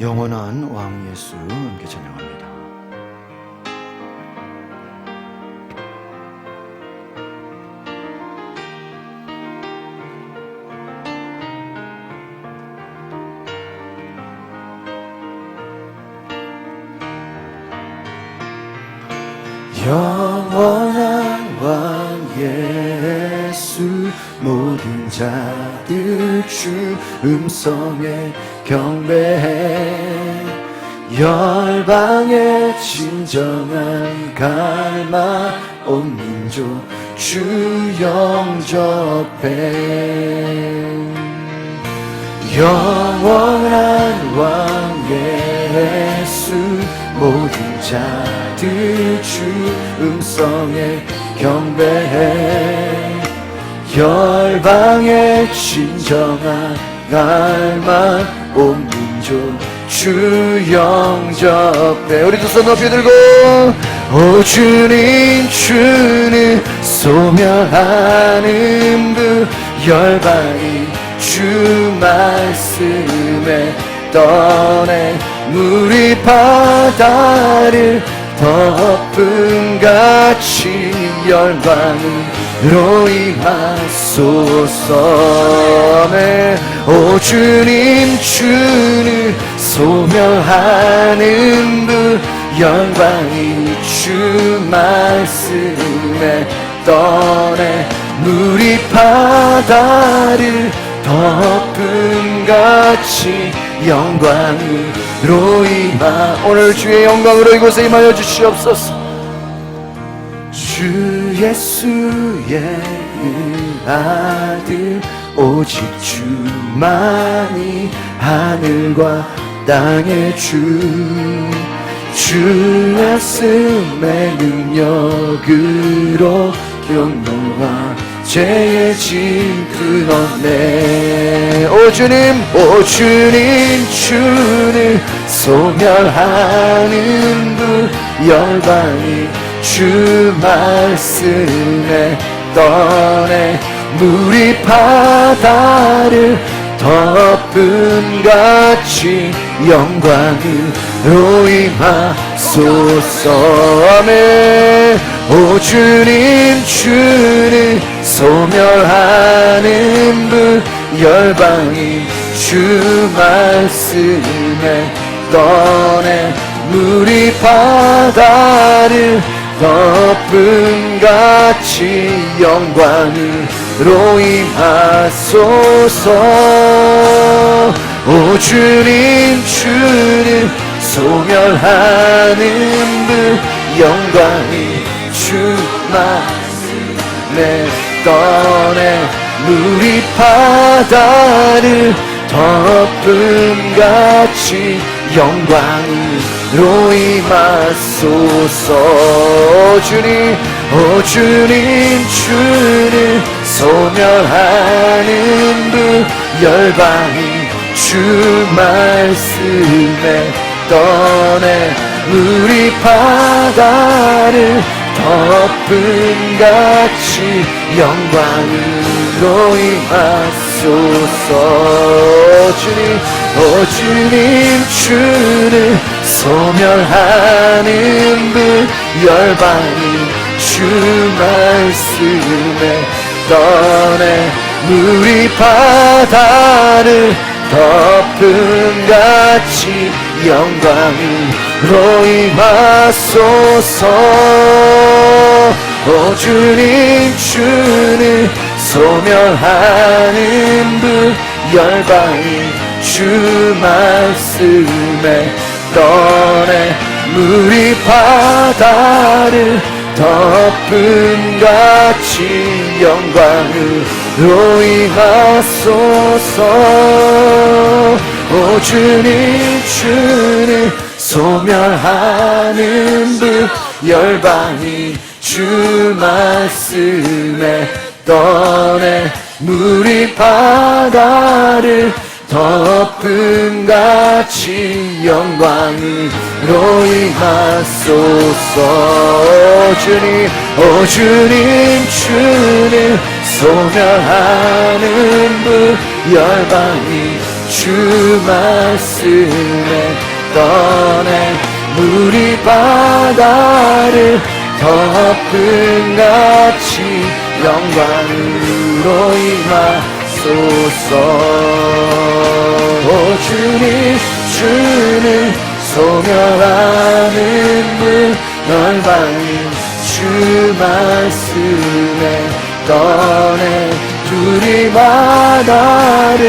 영원한 왕 예수 함께 찬양합니다. 영원한 왕 예수 모든 자들 주 음성에 경배해 열방의 진정한 갈망 온 민족 주 영접해 영원한 왕 예수 모든 자들 주 음성에 경배해 열방의 진정한 갈망 온 민족 주 영접해 우리 두 손 높이 들고 오 주님 주는 소멸하는 그 열방이 주 말씀에 떠내 물이 바다를 덮음같이 영광으로 임하소서 오 주님 주는 소멸하는 그 영광이 주 말씀에 떠내 물이 바다를 덮음같이 영광으로 임하 오늘 주의 영광으로 이곳에 임하여 주시옵소서 주 예수의 아들 오직 주만이 하늘과 땅의 주 말씀의 능력으로 영롱한 죄의 짐 끊어내 오 주님 주는 소멸하는 그 열방이 주 말씀에 떠내 물이 바다를 덮음같이 영광으로 임하소서 오 주님 주는 소멸하는 그 열방이 주 말씀에 떠내 물이 바다를 덮음같이 영광으로 임하소서 오 주님 주는 소멸하는 그 영광이 주 말씀에 떠내 물이 바다를 덮음같이 영광을 영광으로 임하소서. 주님, 주님, 주는 소멸하는 분, 열방이 주 말씀에 떠내 우리 바다를 덮음같이 영광으로 임하소서. 주님, 주님, 주는 소멸하는 분, 열방이 주 말씀에 떠내 우리 바다를 덮음같이 영광으로 임하소서. 주님, 주는 소멸하는 분, 열방이 주 말씀에 떠내 우리 바다를 덮음같이 영광으로 임하소서. 주님, 주는 소멸하는 분, 열방이 주 말씀에 떠내 우리 바다를 덮음같이 영광으로 임하소서. 주님, 주님, 주는 소멸하는 분, 열방이 주 말씀에 떠내 우리 바다를 덮음같이 영광으로 임하소서. 주님, 주는 소멸하는 분, 열방이 주 말씀에 떠내 우리 바다를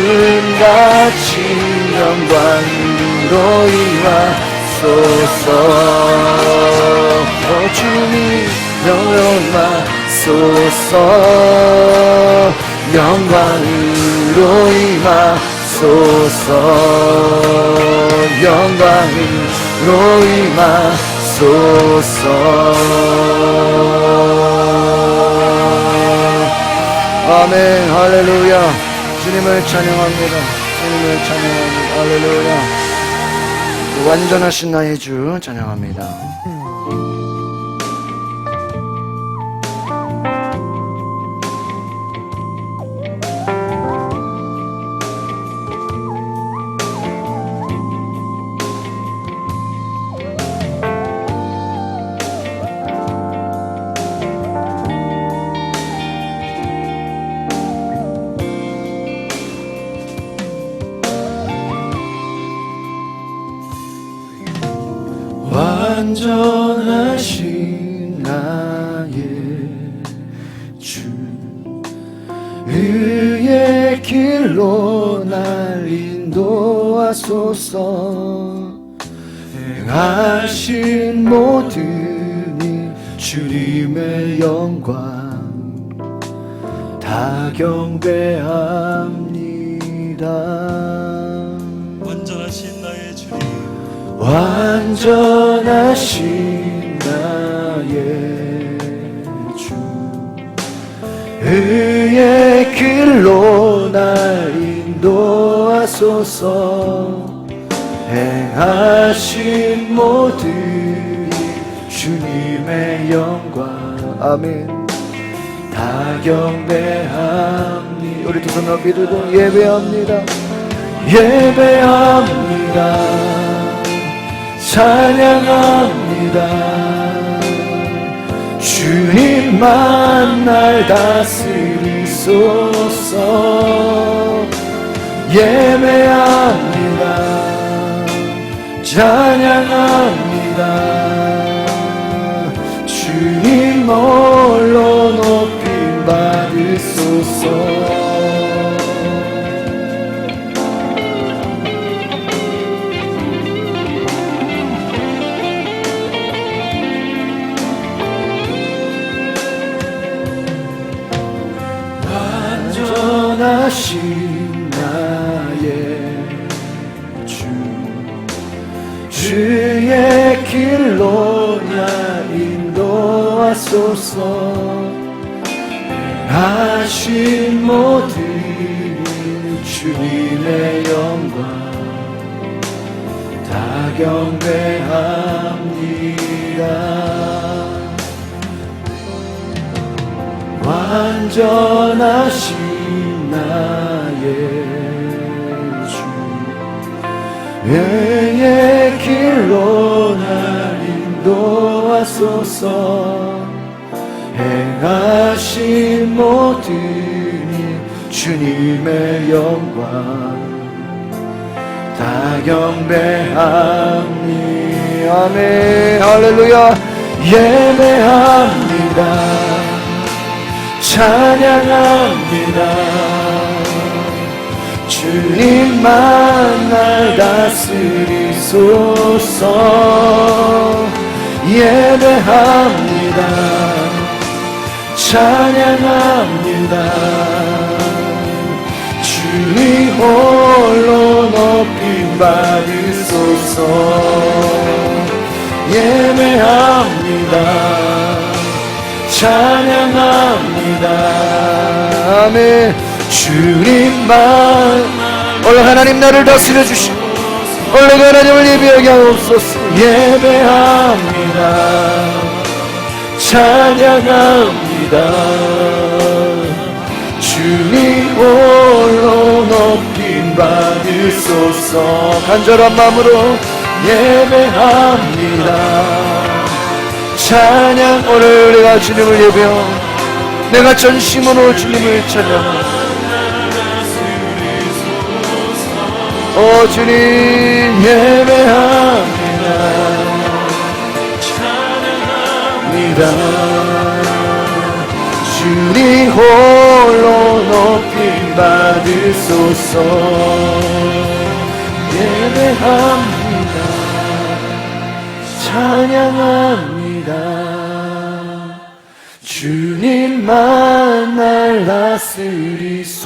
덮음같이 영광으로 임하소서. 주님, 임하소서. 영광으로 임하소서. 영광으로 임하소서. 아멘. 할렐루야. 주님을 찬양합니다. 주님을 찬양합니다. 할렐루야. 완전하신 나의 주 찬양합니다. 완전하신 나의 주, 의의 길로 날 인도하소서. 행하신 모든 일 주님의 영광 다 경배합니다. 완전하신 나의 주님, 완전하신 나의 주, 의의 길로 날 인도하소서. 행하신 모든 주님의 영광, 아멘, 다 경배합니다. 우리 두 손 높이 들고 예배합니다. 예배합니다. 찬양합니다. 주님만 날 다스리소서. 예배합니다. 찬양합니다. 주님 홀로 높임 받으소서. 완전하신 나의 주, 인도하소서. 하신 모든 주님의 영광 다 경배합니다. 완전하신 나의 주, 여행의 길로 날 인도하소서. 행하신 모든 주님의 영광 다 경배합니. 아멘. 할렐루야. 예배합니다. 찬양합니다. 주님만 날 다스리소서. 예배합니다. 찬양합니다. 주님 홀로 높임 받으소서. 예배합니다. 찬양합니다. 아멘. 주님만 오늘 하나님 나를 다스려 주시고 오늘 하나님을 예배하게 하옵소서. 예배합니다. 찬양합니다. 주님 홀로 높임 받으소서. 간절한 마음으로 예배합니다. 찬양. 오늘 내가 주님을 예배하오. 내가 전심으로 주님을 찬양하오. 오 주님 예배합니다. 찬양합니다. 주님 홀로 높임 받으소서. 예배합니다. 찬양합니다. 주님만 날 다스리소서.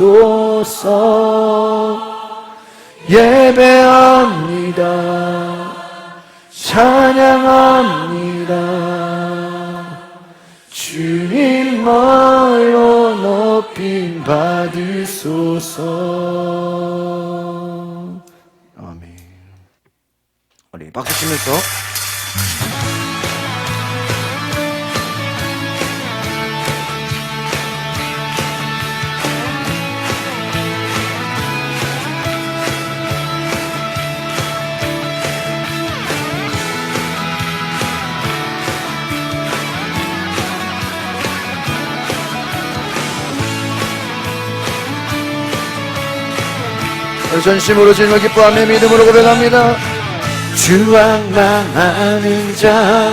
예배합니다. 찬양합니다. 주님만로 높임 받으소서. 아멘. 우리 박수 치면서 전심으로 주님을 기뻐하며 믿음으로 고백합니다. 주왕망하는 자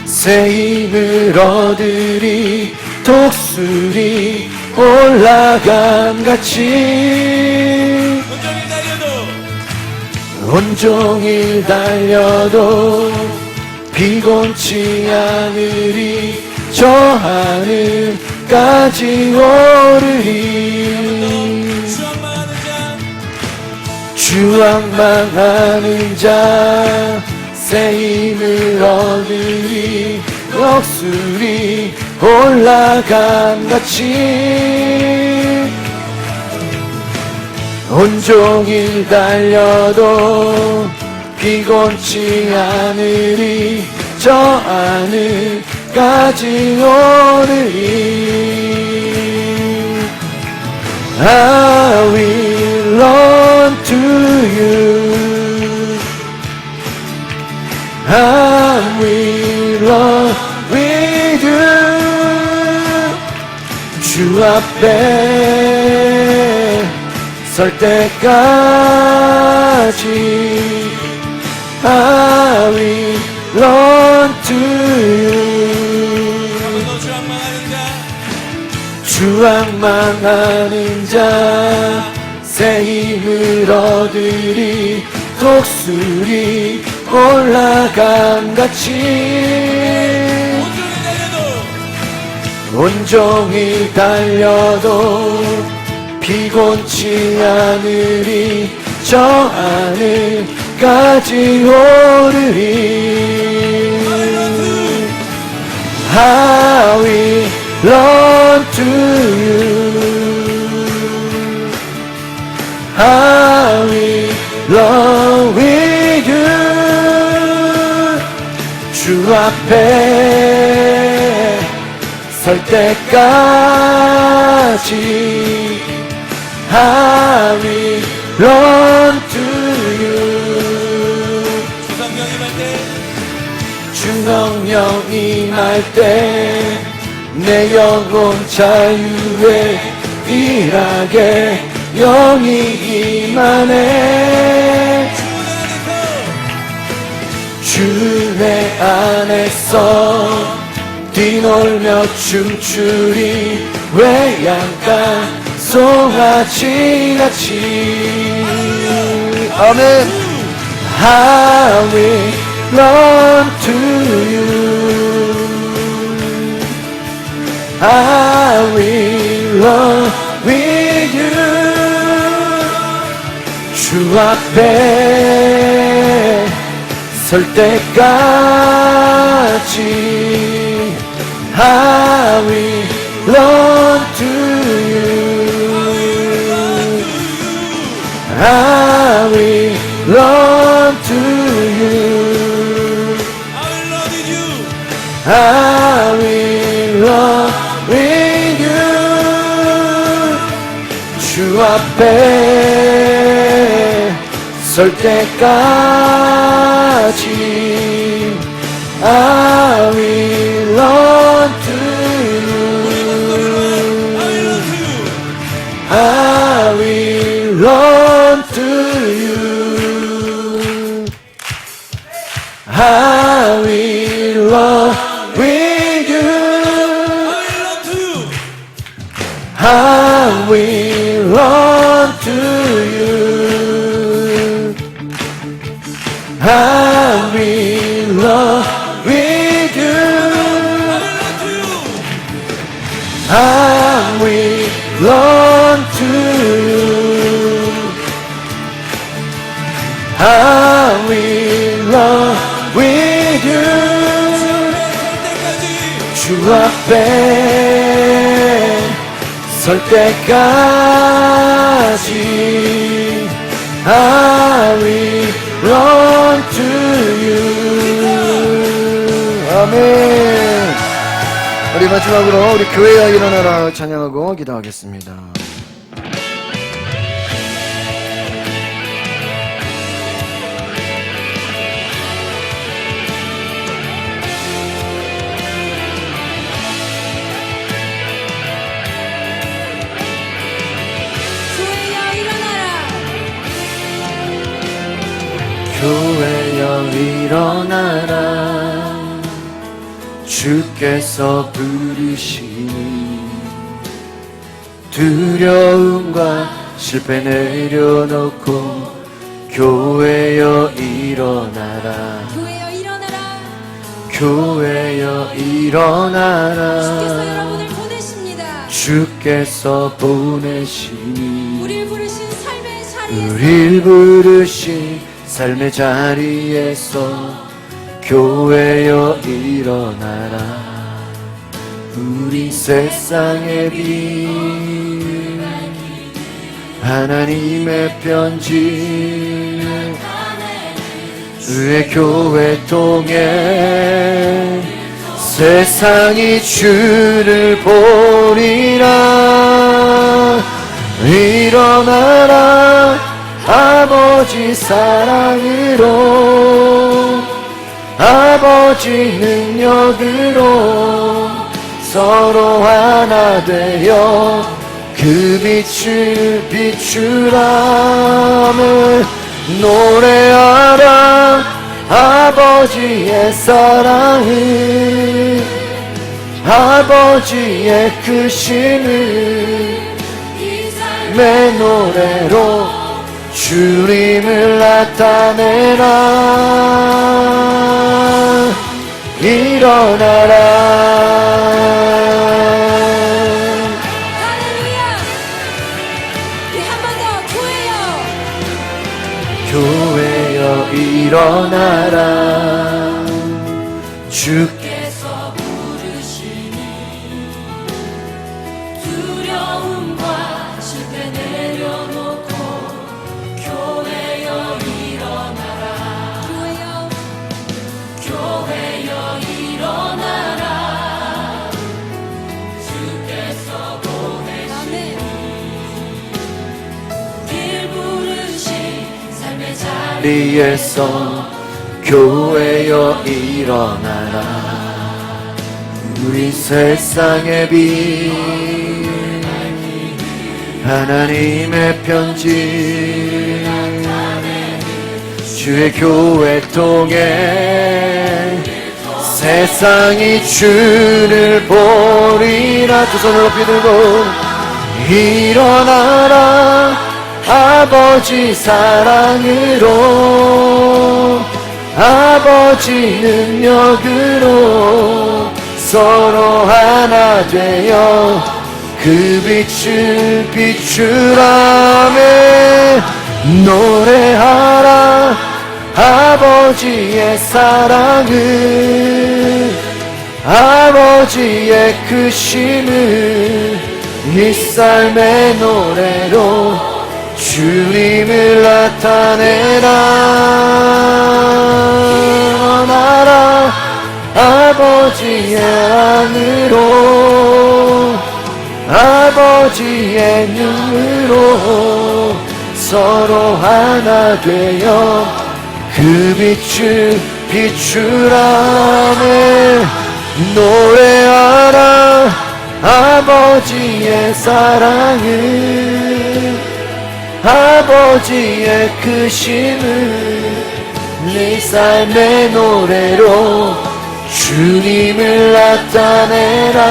새 힘을 얻으리. 독수리 올라감 같이 온종일 달려도 피곤치 않으리. 저 하늘까지 오르리. 주왕망하는 자 새 힘을 얻으리. 독수리 올라감 같이 온종일 달려도 피곤치 않으리. 저 하늘까지 오르리. I will run to you. I will run with you. 주 앞에 설 때까지 I will run to you. 주왕망하는 자 새 힘을 얻으리. 독수리 올라감 같이 온종일 달려도 피곤치 않으리. 저 하늘까지 오르리. run to you. I will run with you. 주 앞에 설 때까지 I will run to you. 주성령 임할 때 내 영혼 자유에 일하게 영이 임하네. 주의 안에서 뛰놀며 춤추리 외양간 송아지 같이. 아멘. I will run to you. I will run with you. 주 앞에 설 때까지 I will run to you. I will run to you. I will run with you. 주 앞에 설 때까지 I will run to you. I will run to you. I will run with you. I will run to you. I will run with you. I will run to you. I will run with you. 주 앞에 설 때까지 I will run to you. 아멘. 우리 마지막으로 우리 교회가 일어나라 찬양하고 기도하겠습니다. 교회여 일어나라. 주께서 부르시니 두려움과 실패 내려놓고 교회여 일어나라. 교회여 일어나라. 교회여 일어나라. 주께서 여러분을 보내십니다. 주께서 보내시니 우릴 부르신 삶의 자리에서 우릴 부르신 삶의 자리에서 교회여 일어나라. 우리 세상의 빛 하나님의 편지 주의 교회 통해 세상이 주를 보리라. 일어나라. 아버지 사랑으로 아버지 능력으로 서로 하나 되어 그 빛을 비추라며 노래하라. 아버지의 사랑을 아버지의 크심을 내 노래로 주님을 나타내라. 일어나라. 할렐루야. 우리 한 번 더 교회여 교회여 일어나라. 주께서 자리에서 교회여 일어나라. 우리 세상의 빛 하나님의 편지 주의 교회 통해 세상이 주를 보리라. 두 손을 높이 들고 일어나라. 아버지 사랑으로 아버지 능력으로 서로 하나 되어 그 빛을 비추라며 노래하라. 아버지의 사랑을 아버지의 크심을 이 삶의 노래로 주님을 나타내라. 나라 아버지의 안으로 아버지의 눈으로 서로 하나 되어 그 빛을 비추라며 노래하라. 아버지의 사랑을 아버지의 크심을 네 삶의 노래로 주님을 나타내라.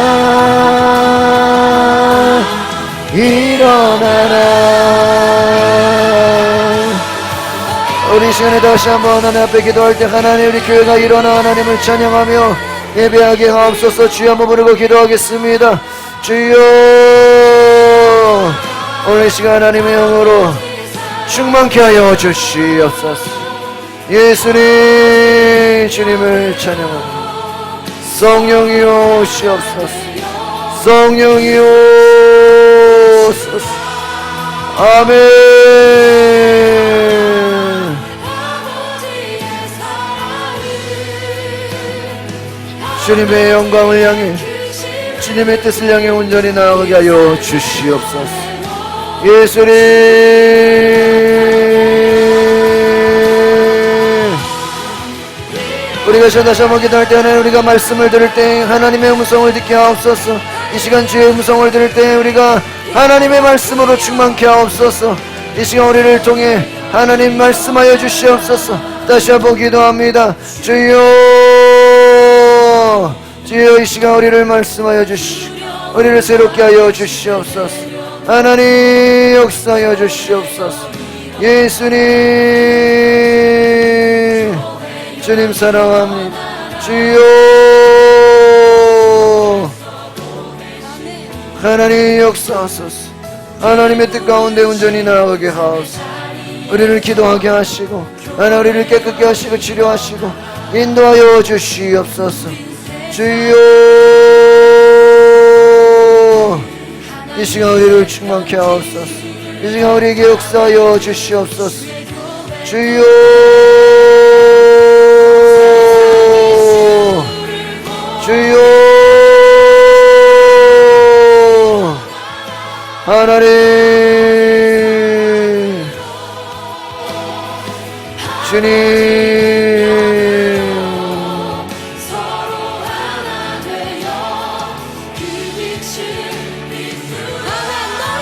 일어나라. 우리 시간에 다시 한번 하나님 앞에 기도할 때 하나님 우리 교회가 일어나 하나님을 찬양하며 예배하게 하옵소서. 주여 한번 부르고 기도하겠습니다. 주여 오늘 시간 하나님의 영으로 충만케 하여 주시옵소서. 예수님 주님을 찬양합니다. 성령이 오시옵소서. 성령이 오소서. 아멘. 주님의 영광을 향해 주님의 뜻을 향해 온전히 나아가게 하여 주시옵소서. 예수님 우리가 다시 한번 기도할 때 하나님 우리가 말씀을 들을 때 하나님의 음성을 듣게 하옵소서. 이 시간 주의 음성을 들을 때 우리가 하나님의 말씀으로 충만케 하옵소서. 이 시간 우리를 통해 하나님 말씀하여 주시옵소서. 다시 한번 기도합니다. 주여 주여 이 시간 우리를 말씀하여 주시고 우리를 새롭게 하여 주시옵소서. 하나님 역사하여 주시옵소서. 예수님 주님 사랑합니다. 주여 하나님 역사하소서. 하나님의 뜻 가운데 온전히 나아가게 하옵소서. 우리를 기도하게 하시고 하나님 우리를 깨끗게 하시고 치료하시고 인도하여 주시옵소서. 주여 이 시간 우리를 충만케 하옵소서. 이 시간 우리에게 역사하여 주시옵소서. 주여 주여 하나님 주님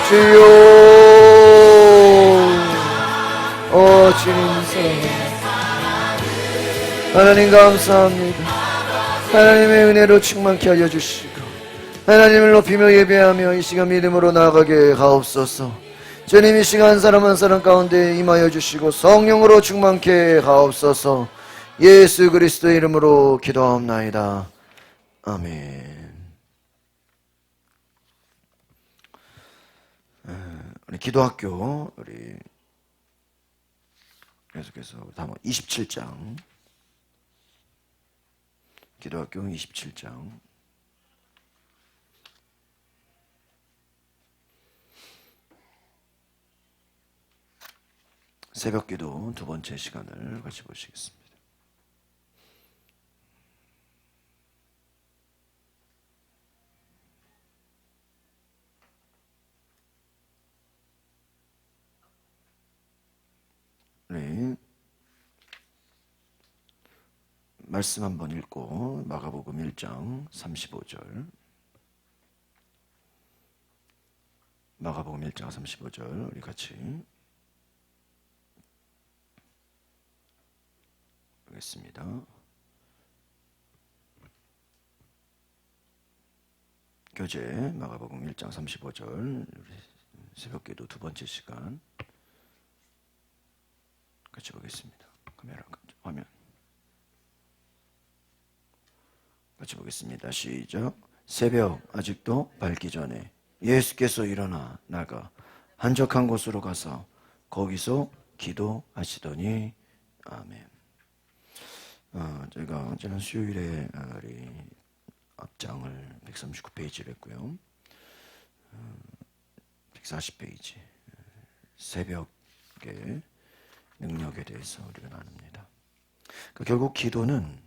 주여 주님 사랑합니다. 하나님 감사합니다. 하나님의 은혜로 충만케 하여 주시고 하나님을 높이며 예배하며 이 시간 믿음으로 나아가게 하옵소서. 주님 이 시간 한 사람 한 사람 가운데 임하여 주시고 성령으로 충만케 하옵소서. 예수 그리스도의 이름으로 기도하옵나이다. 아멘. 우리 기도학교 우리 계속해서 다음 27장 기도학교 27장 새벽기도 두 번째 시간을 같이 보시겠습니다. 네, 말씀 한번 읽고 마가복음 1장 35절. 마가복음 1장 35절 우리 같이 보겠습니다. 교재 마가복음 1장 35절 새벽기도 두 번째 시간 같이 보겠습니다. 카메라 화면 같이 보겠습니다. 시작. 새벽 아직도 밝기 전에 예수께서 일어나 나가 한적한 곳으로 가서 거기서 기도하시더니 아멘. 제가 지난 수요일에 우리 앞장을 139페이지를 했고요. 140페이지 새벽의 능력에 대해서 우리가 나눕니다. 결국 기도는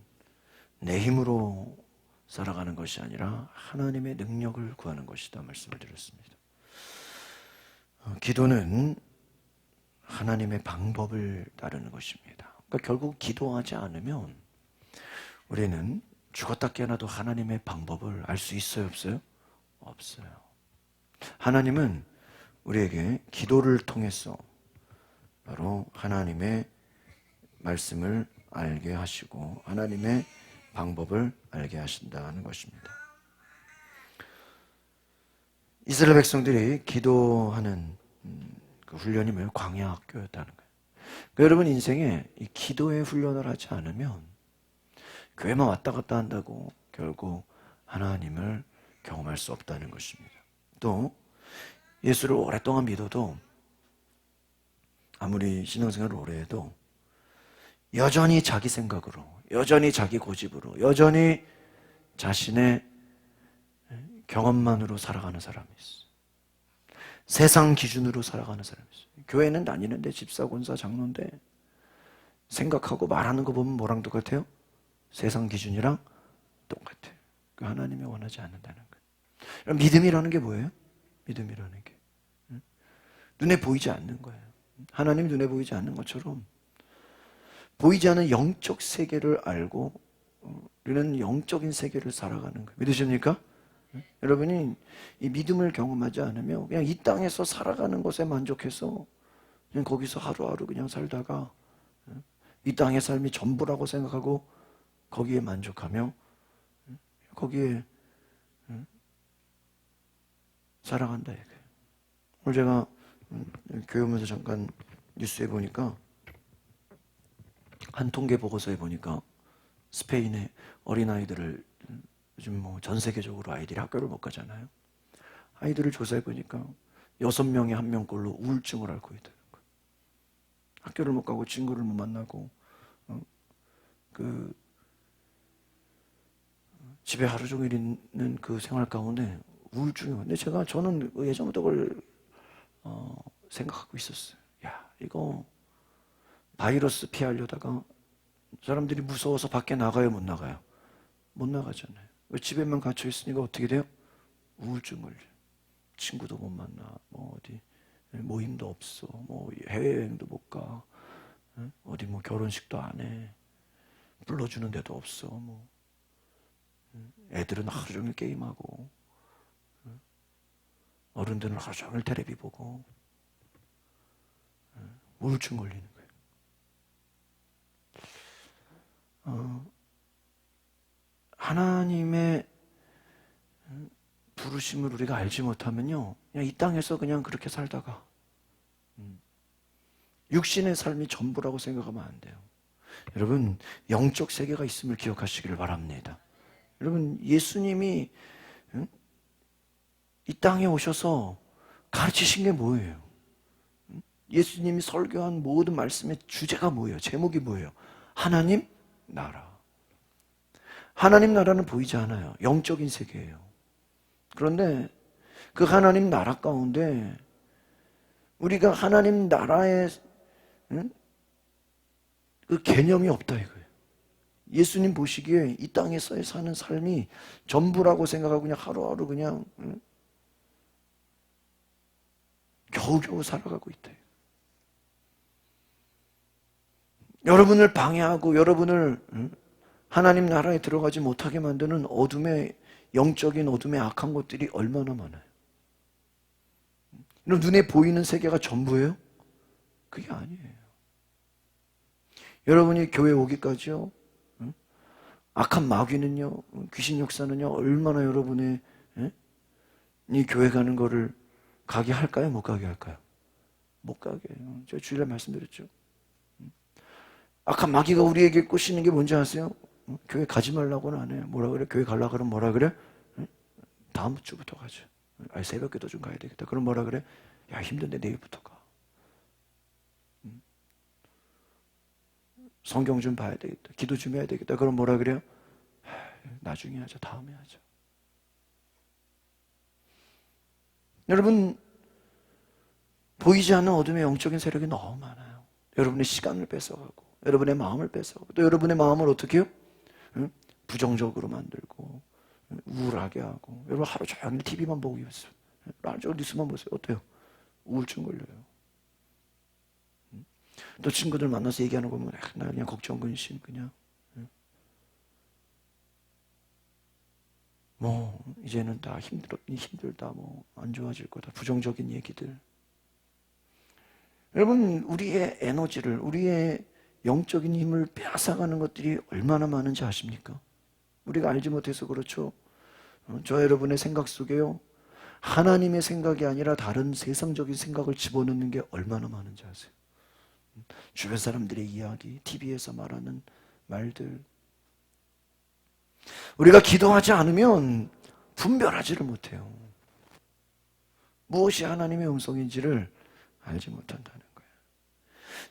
내 힘으로 살아가는 것이 아니라 하나님의 능력을 구하는 것이다 말씀을 드렸습니다. 기도는 하나님의 방법을 따르는 것입니다. 그러니까 결국 기도하지 않으면 우리는 죽었다 깨어나도 하나님의 방법을 알 수 있어요, 없어요? 없어요. 하나님은 우리에게 기도를 통해서 바로 하나님의 말씀을 알게 하시고 하나님의 방법을 알게 하신다는 것입니다. 이스라엘 백성들이 기도하는 그 훈련이 뭐예요? 광야 학교였다는 거예요. 그러니까 여러분 인생에 이 기도의 훈련을 하지 않으면 교회만 왔다 갔다 한다고 결국 하나님을 경험할 수 없다는 것입니다. 또 예수를 오랫동안 믿어도 아무리 신앙생활을 오래 해도 여전히 자기 생각으로, 여전히 자기 고집으로, 여전히 자신의 경험만으로 살아가는 사람이 있어. 세상 기준으로 살아가는 사람이 있어. 교회는 다니는데 집사, 권사, 장로인데 생각하고 말하는 거 보면 뭐랑 똑같아요? 세상 기준이랑 똑같아요. 그 하나님이 원하지 않는다는 거예요. 믿음이라는 게 뭐예요? 믿음이라는 게 눈에 보이지 않는 거예요. 하나님이 눈에 보이지 않는 것처럼 보이지 않는 영적 세계를 알고 우리는 영적인 세계를 살아가는 거예요. 믿으십니까? 여러분이 이 믿음을 경험하지 않으면 그냥 이 땅에서 살아가는 것에 만족해서 그냥 거기서 하루하루 그냥 살다가 이 땅의 삶이 전부라고 생각하고 거기에 만족하며 거기에 살아간다 이거예요. 오늘 제가 교회 오면서 잠깐 뉴스에 보니까 한 통계 보고서에 보니까 스페인의 어린아이들을 요즘 뭐 전 세계적으로 아이들이 학교를 못 가잖아요. 아이들을 조사해 보니까 6명에 1명꼴로 우울증을 앓고 있다는 거예요. 학교를 못 가고 친구를 못 만나고 그 집에 하루 종일 있는 그 생활 가운데 우울증이. 근데 저는 예전부터 그걸 생각하고 있었어요. 야, 이거 바이러스 피하려다가 사람들이 무서워서 밖에 나가요, 못 나가요? 못 나가잖아요. 왜 집에만 갇혀 있으니까 어떻게 돼요? 우울증 걸려. 친구도 못 만나, 뭐 어디 모임도 없어, 뭐 해외여행도 못 가, 어디 뭐 결혼식도 안 해, 불러주는 데도 없어, 뭐 애들은 하루 종일 게임하고, 어른들은 하루 종일 텔레비 보고, 우울증 걸리는 거예요. 하나님의 부르심을 우리가 알지 못하면요, 그냥 이 땅에서 그냥 그렇게 살다가 육신의 삶이 전부라고 생각하면 안 돼요. 여러분, 영적 세계가 있음을 기억하시기를 바랍니다. 여러분, 예수님이 이 땅에 오셔서 가르치신 게 뭐예요? 예수님이 설교한 모든 말씀의 주제가 뭐예요? 제목이 뭐예요? 하나님 나라. 하나님 나라는 보이지 않아요. 영적인 세계예요. 그런데 그 하나님 나라 가운데 우리가 하나님 나라의 그 개념이 없다 이거예요. 예수님 보시기에 이 땅에서 사는 삶이 전부라고 생각하고 그냥 하루하루 그냥 겨우겨우 살아가고 있다. 여러분을 방해하고 여러분을 하나님 나라에 들어가지 못하게 만드는 어둠의, 영적인 어둠의 악한 것들이 얼마나 많아요. 눈에 보이는 세계가 전부예요? 그게 아니에요. 여러분이 교회 오기까지요, 악한 마귀는요, 귀신 역사는요, 얼마나 여러분의 이 교회 가는 거를 가게 할까요? 못 가게 할까요? 못 가게 해요. 제가 주일날 말씀드렸죠. 악한 마귀가 우리에게 꼬시는 게 뭔지 아세요? 교회 가지 말라고는 안 해요. 뭐라 그래? 교회 가려고 그러면 뭐라 그래? 다음 주부터 가자. 아니, 새벽기도 좀 가야 되겠다. 그럼 뭐라 그래? 야, 힘든데 내일부터 가. 성경 좀 봐야 되겠다. 기도 좀 해야 되겠다. 그럼 뭐라 그래요? 나중에 하자. 다음에 하자. 여러분, 보이지 않는 어둠의 영적인 세력이 너무 많아요. 여러분의 시간을 뺏어가고, 여러분의 마음을 뺏어가고, 또 여러분의 마음을 어떻게 해요? 부정적으로 만들고, 우울하게 하고. 여러분 하루 종일 TV만 보고 있어요. 하루 종일 뉴스만 보세요. 어때요? 우울증 걸려요. 또 친구들 만나서 얘기하는 거 보면 나 그냥 걱정, 근심 그냥 뭐 이제는 다 힘들다, 뭐 안 좋아질 거다, 부정적인 얘기들. 여러분, 우리의 에너지를, 우리의 영적인 힘을 빼앗아가는 것들이 얼마나 많은지 아십니까? 우리가 알지 못해서 그렇죠. 저 여러분의 생각 속에요, 하나님의 생각이 아니라 다른 세상적인 생각을 집어넣는 게 얼마나 많은지 아세요? 주변 사람들의 이야기, TV에서 말하는 말들. 우리가 기도하지 않으면 분별하지를 못해요. 무엇이 하나님의 음성인지를 알지 못한다는 거예요.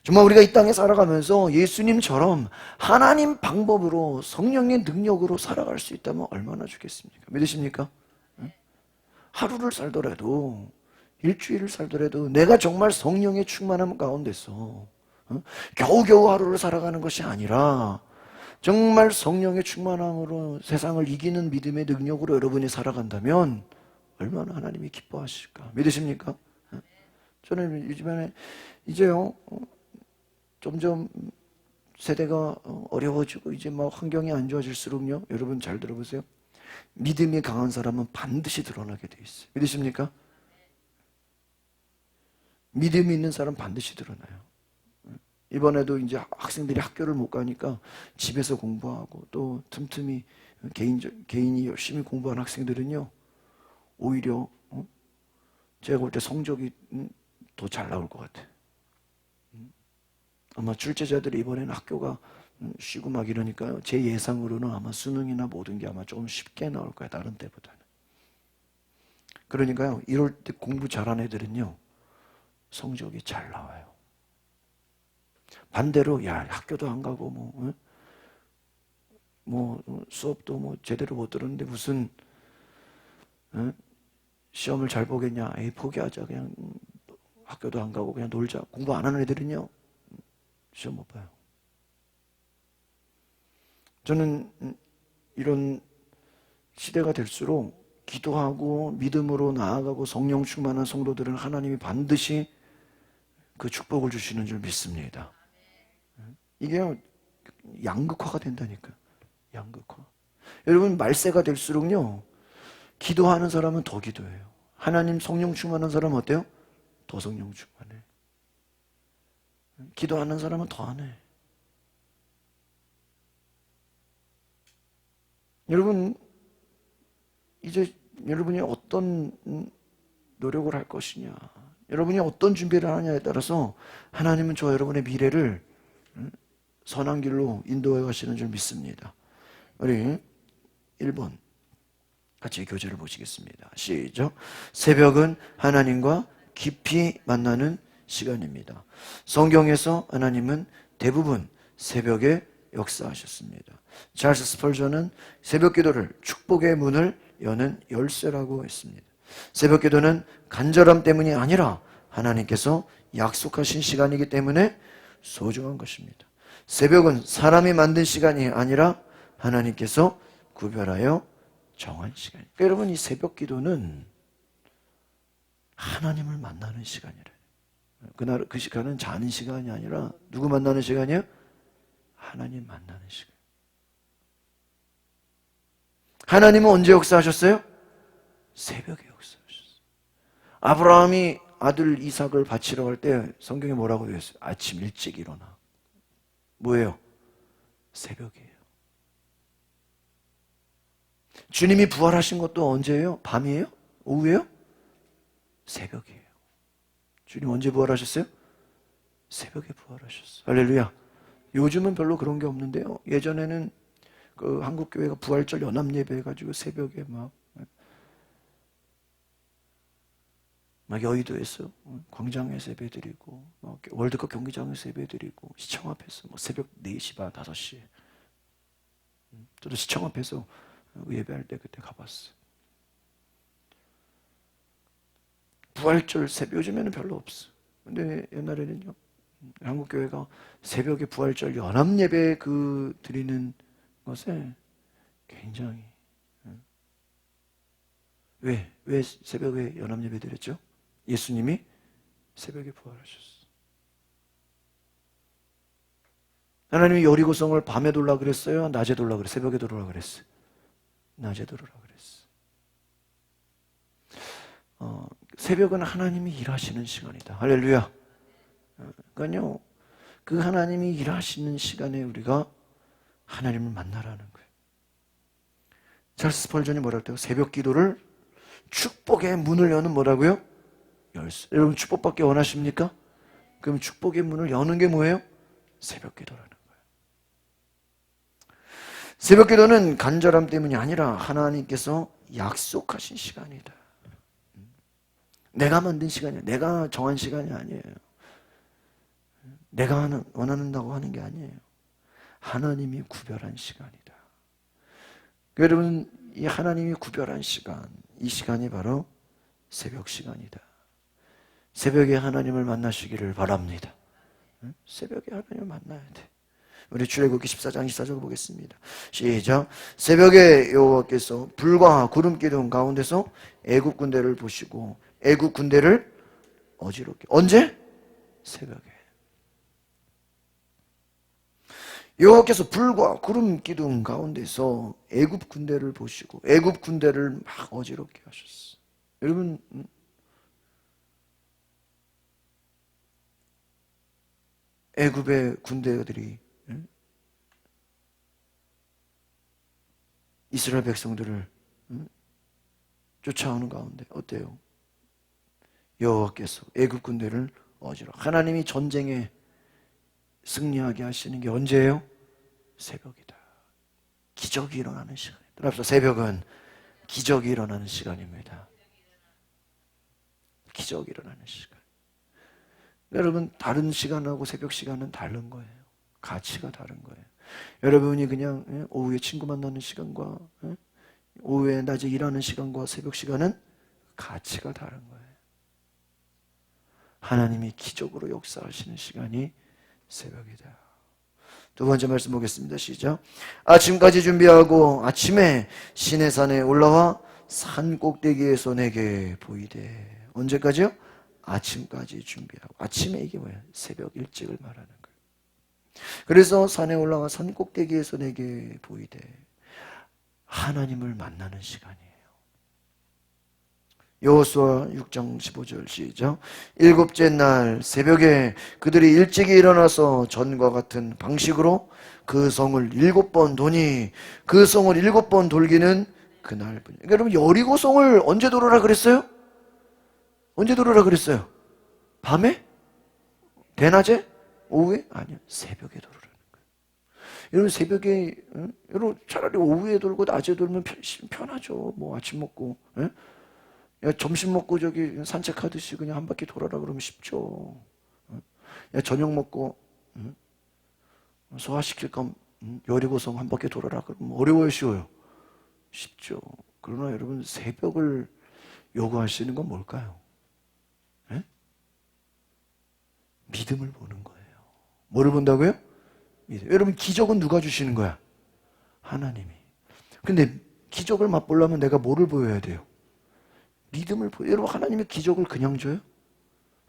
정말 우리가 이 땅에 살아가면서 예수님처럼 하나님 방법으로, 성령의 능력으로 살아갈 수 있다면 얼마나 좋겠습니까? 믿으십니까? 하루를 살더라도, 일주일을 살더라도 내가 정말 성령의 충만함 가운데서 겨우겨우 하루를 살아가는 것이 아니라 정말 성령의 충만함으로 세상을 이기는 믿음의 능력으로 여러분이 살아간다면 얼마나 하나님이 기뻐하실까? 믿으십니까? 저는 요즘에 이제요, 점점 세대가 어려워지고 이제 막 환경이 안 좋아질수록요, 여러분 잘 들어보세요. 믿음이 강한 사람은 반드시 드러나게 돼 있어요. 믿으십니까? 믿음이 있는 사람 반드시 드러나요. 이번에도 이제 학생들이 학교를 못 가니까 집에서 공부하고, 또 틈틈이 개인이 열심히 공부한 학생들은요, 오히려 제가 볼 때 성적이 더 잘 나올 것 같아요. 아마 출제자들이 이번에는 학교가 쉬고 막 이러니까요, 제 예상으로는 아마 수능이나 모든 게 아마 조금 쉽게 나올 거예요, 다른 때보다는. 그러니까요, 이럴 때 공부 잘하는 애들은요, 성적이 잘 나와요. 반대로 야, 학교도 안 가고 수업도 뭐 제대로 못 들었는데 무슨 시험을 잘 보겠냐, 에이 포기하자, 그냥 학교도 안 가고 그냥 놀자, 공부 안 하는 애들은요 시험 못 봐요. 저는 이런 시대가 될수록 기도하고 믿음으로 나아가고 성령 충만한 성도들은 하나님이 반드시 그 축복을 주시는 줄 믿습니다. 이게 양극화가 된다니까요. 양극화. 여러분, 말세가 될수록요, 기도하는 사람은 더 기도해요. 하나님 성령 충만한 사람은 어때요? 더 성령 충만해. 기도하는 사람은 더 안 해. 여러분, 이제 여러분이 어떤 노력을 할 것이냐, 여러분이 어떤 준비를 하느냐에 따라서 하나님은 저 여러분의 미래를 선한 길로 인도해 가시는 줄 믿습니다. 우리 1번 같이 교재를 보시겠습니다. 시작. 새벽은 하나님과 깊이 만나는 시간입니다. 성경에서 하나님은 대부분 새벽에 역사하셨습니다. 찰스 스펄전은 새벽 기도를 축복의 문을 여는 열쇠라고 했습니다. 새벽 기도는 간절함 때문이 아니라 하나님께서 약속하신 시간이기 때문에 소중한 것입니다. 새벽은 사람이 만든 시간이 아니라 하나님께서 구별하여 정한 시간이에요. 그러니까 여러분, 이 새벽 기도는 하나님을 만나는 시간이래요. 그날 그 시간은 자는 시간이 아니라 누구 만나는 시간이에요? 하나님 만나는 시간. 하나님은 언제 역사하셨어요? 새벽에 역사하셨어요. 아브라함이 아들 이삭을 바치러 갈 때 성경에 뭐라고 되어 있어요? 아침 일찍 일어나. 뭐예요? 새벽이에요. 주님이 부활하신 것도 언제예요? 밤이에요? 오후예요? 새벽이에요. 주님 언제 부활하셨어요? 새벽에 부활하셨어요. 할렐루야. 요즘은 별로 그런 게 없는데요. 예전에는 그 한국교회가 부활절 연합예배 해가지고 새벽에 막 여의도에서 광장에서 예배드리고 월드컵 경기장에서 예배드리고 시청 앞에서 새벽 4시 반 5시에 저도 시청 앞에서 예배할 때 그때 가봤어요. 부활절 새벽 요즘에는 별로 없어. 근데 옛날에는요 한국교회가 새벽에 부활절 연합예배 드리는 것에 굉장히 왜 새벽에 연합예배 드렸죠? 예수님이 새벽에 부활하셨어. 하나님이 여리고성을 밤에 돌라 그랬어요? 낮에 돌라 그랬어요? 새벽에 돌라 그랬어요? 낮에 돌라 그랬어요. 새벽은 하나님이 일하시는 시간이다. 할렐루야. 그러니까요, 그 하나님이 일하시는 시간에 우리가 하나님을 만나라는 거예요. 찰스 스펄전이 뭐라고 했다고? 새벽 기도를 축복의 문을 여는 뭐라고요? 열쇠. 여러분 축복받기 원하십니까? 그럼 축복의 문을 여는 게 뭐예요? 새벽 기도라는 거예요. 새벽 기도는 간절함 때문이 아니라 하나님께서 약속하신 시간이다. 내가 만든 시간이에요. 내가 정한 시간이 아니에요. 내가 원한다고 하는 게 아니에요. 하나님이 구별한 시간이다. 여러분, 이 하나님이 구별한 시간, 이 시간이 바로 새벽 시간이다. 새벽에 하나님을 만나시기를 바랍니다. 새벽에 하나님을 만나야 돼. 우리 출애굽기 14장 24절 보겠습니다. 시작. 새벽에 여호와께서 불과 구름 기둥 가운데서 애굽 군대를 보시고 애굽 군대를 어지럽게. 언제? 새벽에. 여호와께서 불과 구름 기둥 가운데서 애굽 군대를 보시고 애굽 군대를 막 어지럽게 하셨어. 여러분, 애굽의 군대들이 이스라엘 백성들을 쫓아오는 가운데 어때요? 여호와께서 애굽 군대를 어지러. 하나님이 전쟁에 승리하게 하시는 게 언제예요? 새벽이다. 기적이 일어나는 시간이다. 따라합시다. 새벽은 기적이 일어나는 시간입니다. 기적이 일어나는 시간. 여러분, 다른 시간하고 새벽 시간은 다른 거예요. 가치가 다른 거예요. 여러분이 그냥 오후에 친구 만나는 시간과 오후에 낮에 일하는 시간과 새벽 시간은 가치가 다른 거예요. 하나님이 기적으로 역사하시는 시간이 새벽이다. 두 번째 말씀 보겠습니다. 시작. 아침까지 준비하고 아침에 시내산에 올라와 산 꼭대기에서 내게 보이되. 언제까지요? 아침까지 준비하고. 아침에 이게 뭐예요? 새벽 일찍을 말하는 거예요. 그래서 산에 올라와 산 꼭대기에서 내게 보이되. 하나님을 만나는 시간이에요. 여호수아 6장 15절 시작. 일곱째 날 새벽에 그들이 일찍이 일어나서 전과 같은 방식으로 그 성을 7번 도니 그 성을 7번 돌기는 그날뿐이에요. 그러니까 여러분, 여리고성을 언제 돌으라 그랬어요? 언제 돌으라 그랬어요? 밤에? 대낮에? 오후에? 아니요, 새벽에 돌으라는 거예요. 여러분, 새벽에 여러분 차라리 오후에 돌고 낮에 돌면 편하죠. 뭐 아침 먹고 야, 점심 먹고 저기 산책하듯이 그냥 한 바퀴 돌아라 그러면 쉽죠. 야, 저녁 먹고 소화시킬 건 여리고성 한 바퀴 돌아라 그러면 어려워요, 쉬워요? 쉽죠. 그러나 여러분, 새벽을 요구하시는 건 뭘까요? 네? 믿음을 보는 거예요. 뭐를 본다고요? 믿음. 여러분, 기적은 누가 주시는 거야? 하나님이. 근데 기적을 맛보려면 내가 뭐를 보여야 돼요? 믿음을 보여요. 여러분, 하나님이 기적을 그냥 줘요?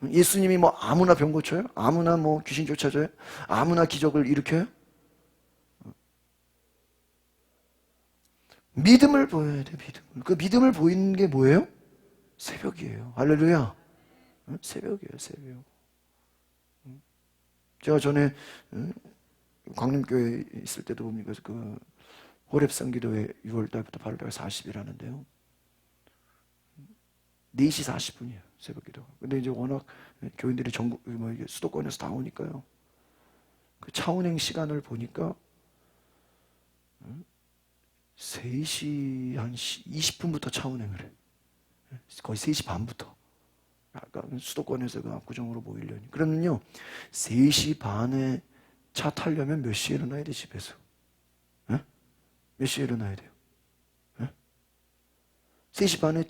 예수님이 뭐 아무나 병 고쳐요? 아무나 뭐 귀신 쫓아줘요? 아무나 기적을 일으켜요? 믿음을 보여야 돼, 믿음을. 그 믿음을 보이는 게 뭐예요? 새벽이에요. 할렐루야. 새벽이에요, 새벽. 제가 전에 광림교회 있을 때도 보니까 그 호렙산 기도회 6월달부터 8월달 40일 하는데요. 4시 40분이에요, 새벽 기도가. 근데 이제 워낙 교인들이 전국, 수도권에서 다 오니까요. 그 차운행 시간을 보니까 3시 한 20분부터 차운행을 해. 거의 3시 반부터. 아까 수도권에서 그 압구정으로 모이려니. 그러면요, 3시 반에 차 타려면 몇 시에 일어나야 돼, 집에서? 에? 몇 시에 일어나야 돼요? 에? 3시 반에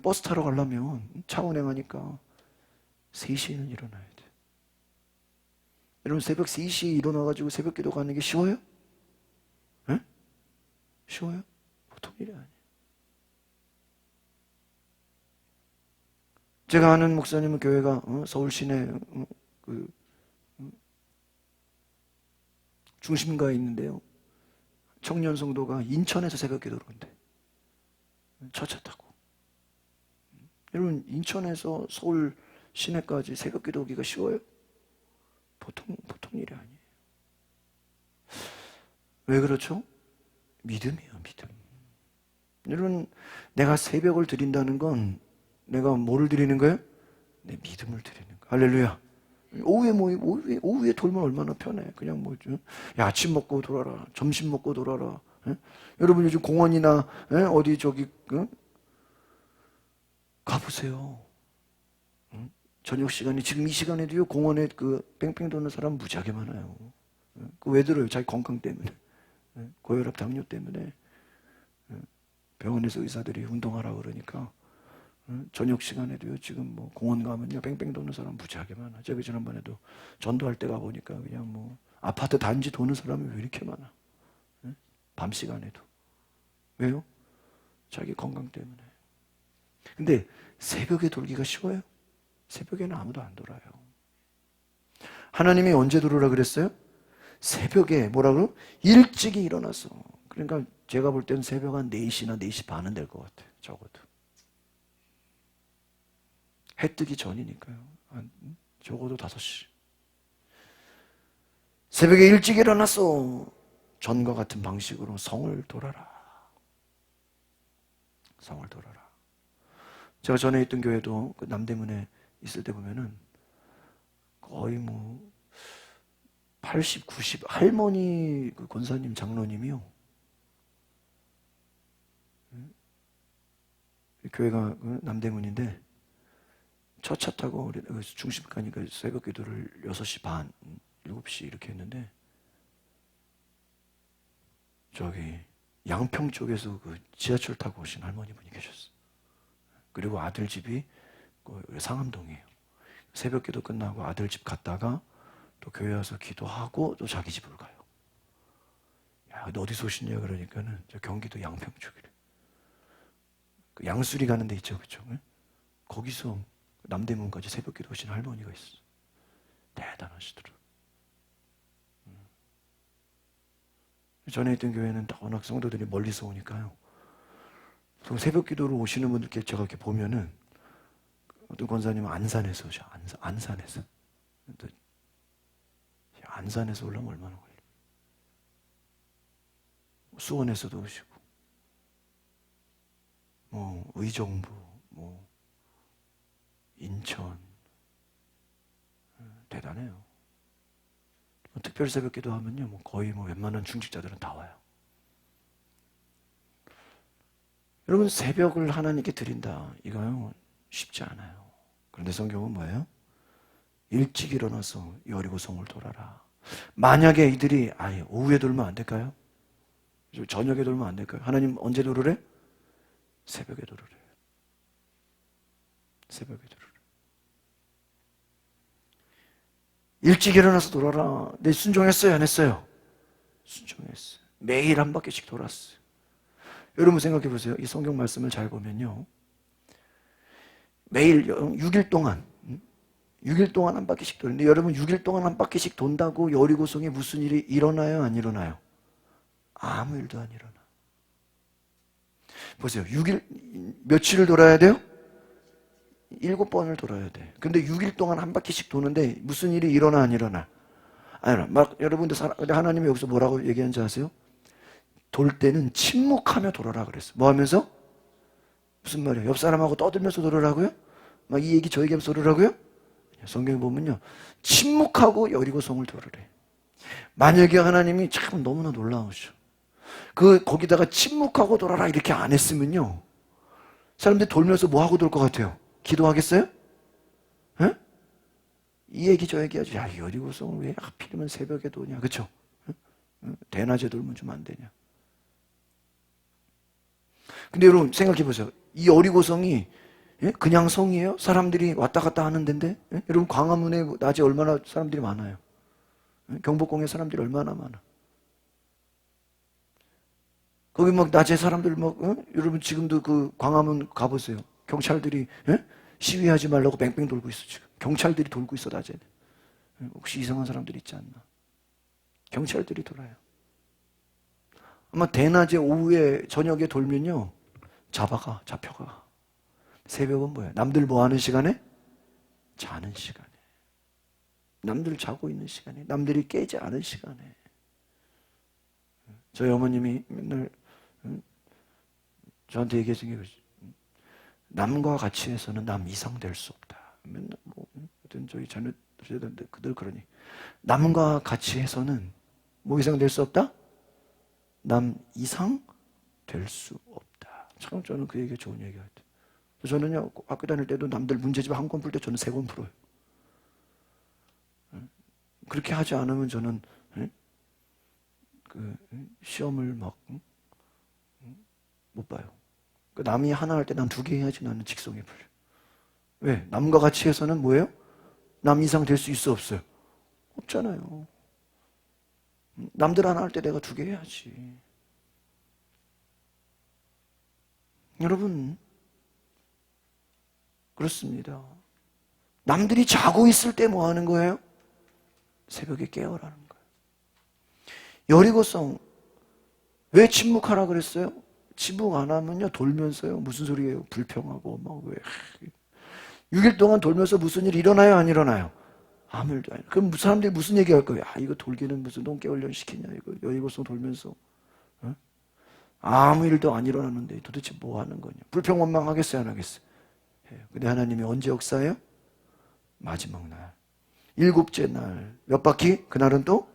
버스 타러 가려면 차 운행하니까 3시에는 일어나야 돼. 여러분, 새벽 3시에 일어나가지고 새벽 기도 가는 게 쉬워요? 에? 쉬워요? 보통 일이 아니에요. 제가 아는 목사님은 교회가 서울 시내 중심가에 있는데요. 청년 성도가 인천에서 새벽 기도를 온대. 차차 타고. 여러분, 인천에서 서울 시내까지 새벽 기도 오기가 쉬워요? 보통 일이 아니에요. 왜 그렇죠? 믿음이에요, 믿음. 여러분, 내가 새벽을 드린다는 건 내가 뭐를 드리는 거예요? 내 믿음을 드리는 거예요. 할렐루야. 오후에 돌면 얼마나 편해. 그냥 야, 아침 먹고 돌아라. 점심 먹고 돌아라. 에? 여러분, 요즘 공원이나 어디 가보세요. 응? 저녁 시간에, 지금 이 시간에도요, 공원에 뺑뺑 도는 사람 무지하게 많아요. 왜 들어요? 자기 건강 때문에. 고혈압, 당뇨 때문에. 병원에서 의사들이 운동하라 그러니까. 저녁 시간에도요, 지금 공원 가면요, 뺑뺑 도는 사람 무지하게 많아. 제가 지난번에도 전도할 때 가보니까 그냥 아파트 단지 도는 사람이 왜 이렇게 많아? 밤 시간에도. 왜요? 자기 건강 때문에. 근데 새벽에 돌기가 쉬워요? 새벽에는 아무도 안 돌아요. 하나님이 언제 돌으라 그랬어요? 새벽에 뭐라고? 일찍이 일어나서. 그러니까 제가 볼 때는 새벽 한 4시나 4시 반은 될 것 같아요. 적어도. 해 뜨기 전이니까요. 적어도 5시. 새벽에 일찍 일어나서 전과 같은 방식으로 성을 돌아라. 성을 돌아라. 제가 전에 있던 교회도 그 남대문에 있을 때 보면은 거의 80, 90 할머니 그 권사님 장로님이요. 교회가 남대문인데 첫 차 타고 중심 가니까 새벽 기도를 6시 반, 7시 이렇게 했는데 저기 양평 쪽에서 그 지하철 타고 오신 할머니 분이 계셨어요. 그리고 아들 집이 상암동이에요. 새벽 기도 끝나고 아들 집 갔다가 또 교회 와서 기도하고 또 자기 집으로 가요. 야, 근데 어디서 오시냐 그러니까는 저 경기도 양평 쪽이래. 그 양수리 가는 데 있죠, 그쵸? 거기서 남대문까지 새벽 기도 오신 할머니가 있어. 대단하시더라. 전에 있던 교회는 다 워낙 성도들이 멀리서 오니까요. 새벽 기도로 오시는 분들께 제가 이렇게 보면은 어떤 권사님은 안산에서 오셔. 안산에서. 안산에서 오려면 얼마나 걸려? 수원에서도 오시고, 의정부, 인천. 대단해요. 특별 새벽 기도 하면요, 거의 웬만한 중직자들은 다 와요. 여러분, 새벽을 하나님께 드린다. 이거요, 쉽지 않아요. 그런데 성경은 뭐예요? 일찍 일어나서 여리고성을 돌아라. 만약에 이들이 오후에 돌면 안 될까요? 저녁에 돌면 안 될까요? 하나님 언제 돌으래? 새벽에 돌으래. 새벽에 돌으래. 일찍 일어나서 돌아라. 네, 순종했어요? 안 했어요? 순종했어요. 매일 한 바퀴씩 돌았어요. 여러분 생각해 보세요. 이 성경 말씀을 잘 보면요. 매일 6일 동안 한 바퀴씩 도는데 여러분 6일 동안 한 바퀴씩 돈다고 여리고성에 무슨 일이 일어나요? 안 일어나요? 아무 일도 안 일어나. 보세요. 6일, 며칠을 돌아야 돼요? 7번을 돌아야 돼. 근데 6일 동안 한 바퀴씩 도는데 무슨 일이 일어나 안 일어나? 아니, 막 여러분들 하나님이 여기서 뭐라고 얘기하는지 아세요? 돌 때는 침묵하며 돌아라 그랬어. 뭐 하면서? 무슨 말이야? 옆 사람하고 떠들면서 돌아라고요? 막 이 얘기 저 얘기하면서 돌아라고요? 성경에 보면요, 침묵하고 여리고성을 돌으래. 만약에 하나님이 참 너무나 놀라우셔. 거기다가 침묵하고 돌아라 이렇게 안 했으면요, 사람들이 돌면서 뭐 하고 돌 것 같아요? 기도하겠어요? 에? 이 얘기 저 얘기하지. 야, 여리고성을 왜 하필이면 새벽에 도냐, 그쵸? 대낮에 돌면 좀 안 되냐? 근데 여러분 생각해 보세요. 이 여리고성이 그냥 성이에요? 사람들이 왔다 갔다 하는 데인데? 여러분 광화문에 낮에 얼마나 사람들이 많아요? 경복궁에 사람들이 얼마나 많아? 거기 막 낮에 사람들 막 여러분 지금도 그 광화문 가보세요. 경찰들이 시위하지 말라고 뺑뺑 돌고 있어. 지금 경찰들이 돌고 있어 낮에는. 혹시 이상한 사람들 있지 않나? 경찰들이 돌아요. 아마 대낮에 오후에 저녁에 돌면요, 잡혀가. 새벽은 뭐야? 남들 뭐 하는 시간에? 자는 시간에. 남들 자고 있는 시간에. 남들이 깨지 않은 시간에. 저희 어머님이 맨날 저한테 얘기하신 게 그러지. 남과 같이 해서는 남 이상 될 수 없다. 맨날 뭐 어떤 저희 자녀들한테 그들 그러니, 남과 같이 해서는 뭐 이상 될 수 없다? 남 이상 될 수 없다. 참 저는 그 얘기가 좋은 얘기 같아요. 저는요, 학교 다닐 때도 남들 문제집 한 권 풀 때 저는 3권 풀어요. 그렇게 하지 않으면 저는 그 시험을 막 못 봐요. 남이 하나 할 때 난 2개 해야지 나는 직성에 풀려. 왜? 남과 같이 해서는 뭐예요? 남 이상 될 수 있어 없어요? 없잖아요. 남들 하나 할 때 내가 2개 해야지. 여러분, 그렇습니다. 남들이 자고 있을 때 뭐 하는 거예요? 새벽에 깨어라는 거예요. 여리고성, 왜 침묵하라 그랬어요? 침묵 안 하면요, 돌면서요, 무슨 소리예요? 불평하고, 막 왜. 6일 동안 돌면서 무슨 일 일어나요? 안 일어나요? 아무 일도 안 일어나요. 그럼 사람들이 무슨 얘기 할 거예요? 이거 돌기는 무슨 농깨훈련 시키냐, 이거 여리고성 돌면서. 아무 일도 안 일어나는데 도대체 뭐 하는 거냐? 불평원망하겠어요, 안 하겠어요? 근데 하나님이 언제 역사해요? 마지막 날, 7째 날. 몇 바퀴? 그날은 또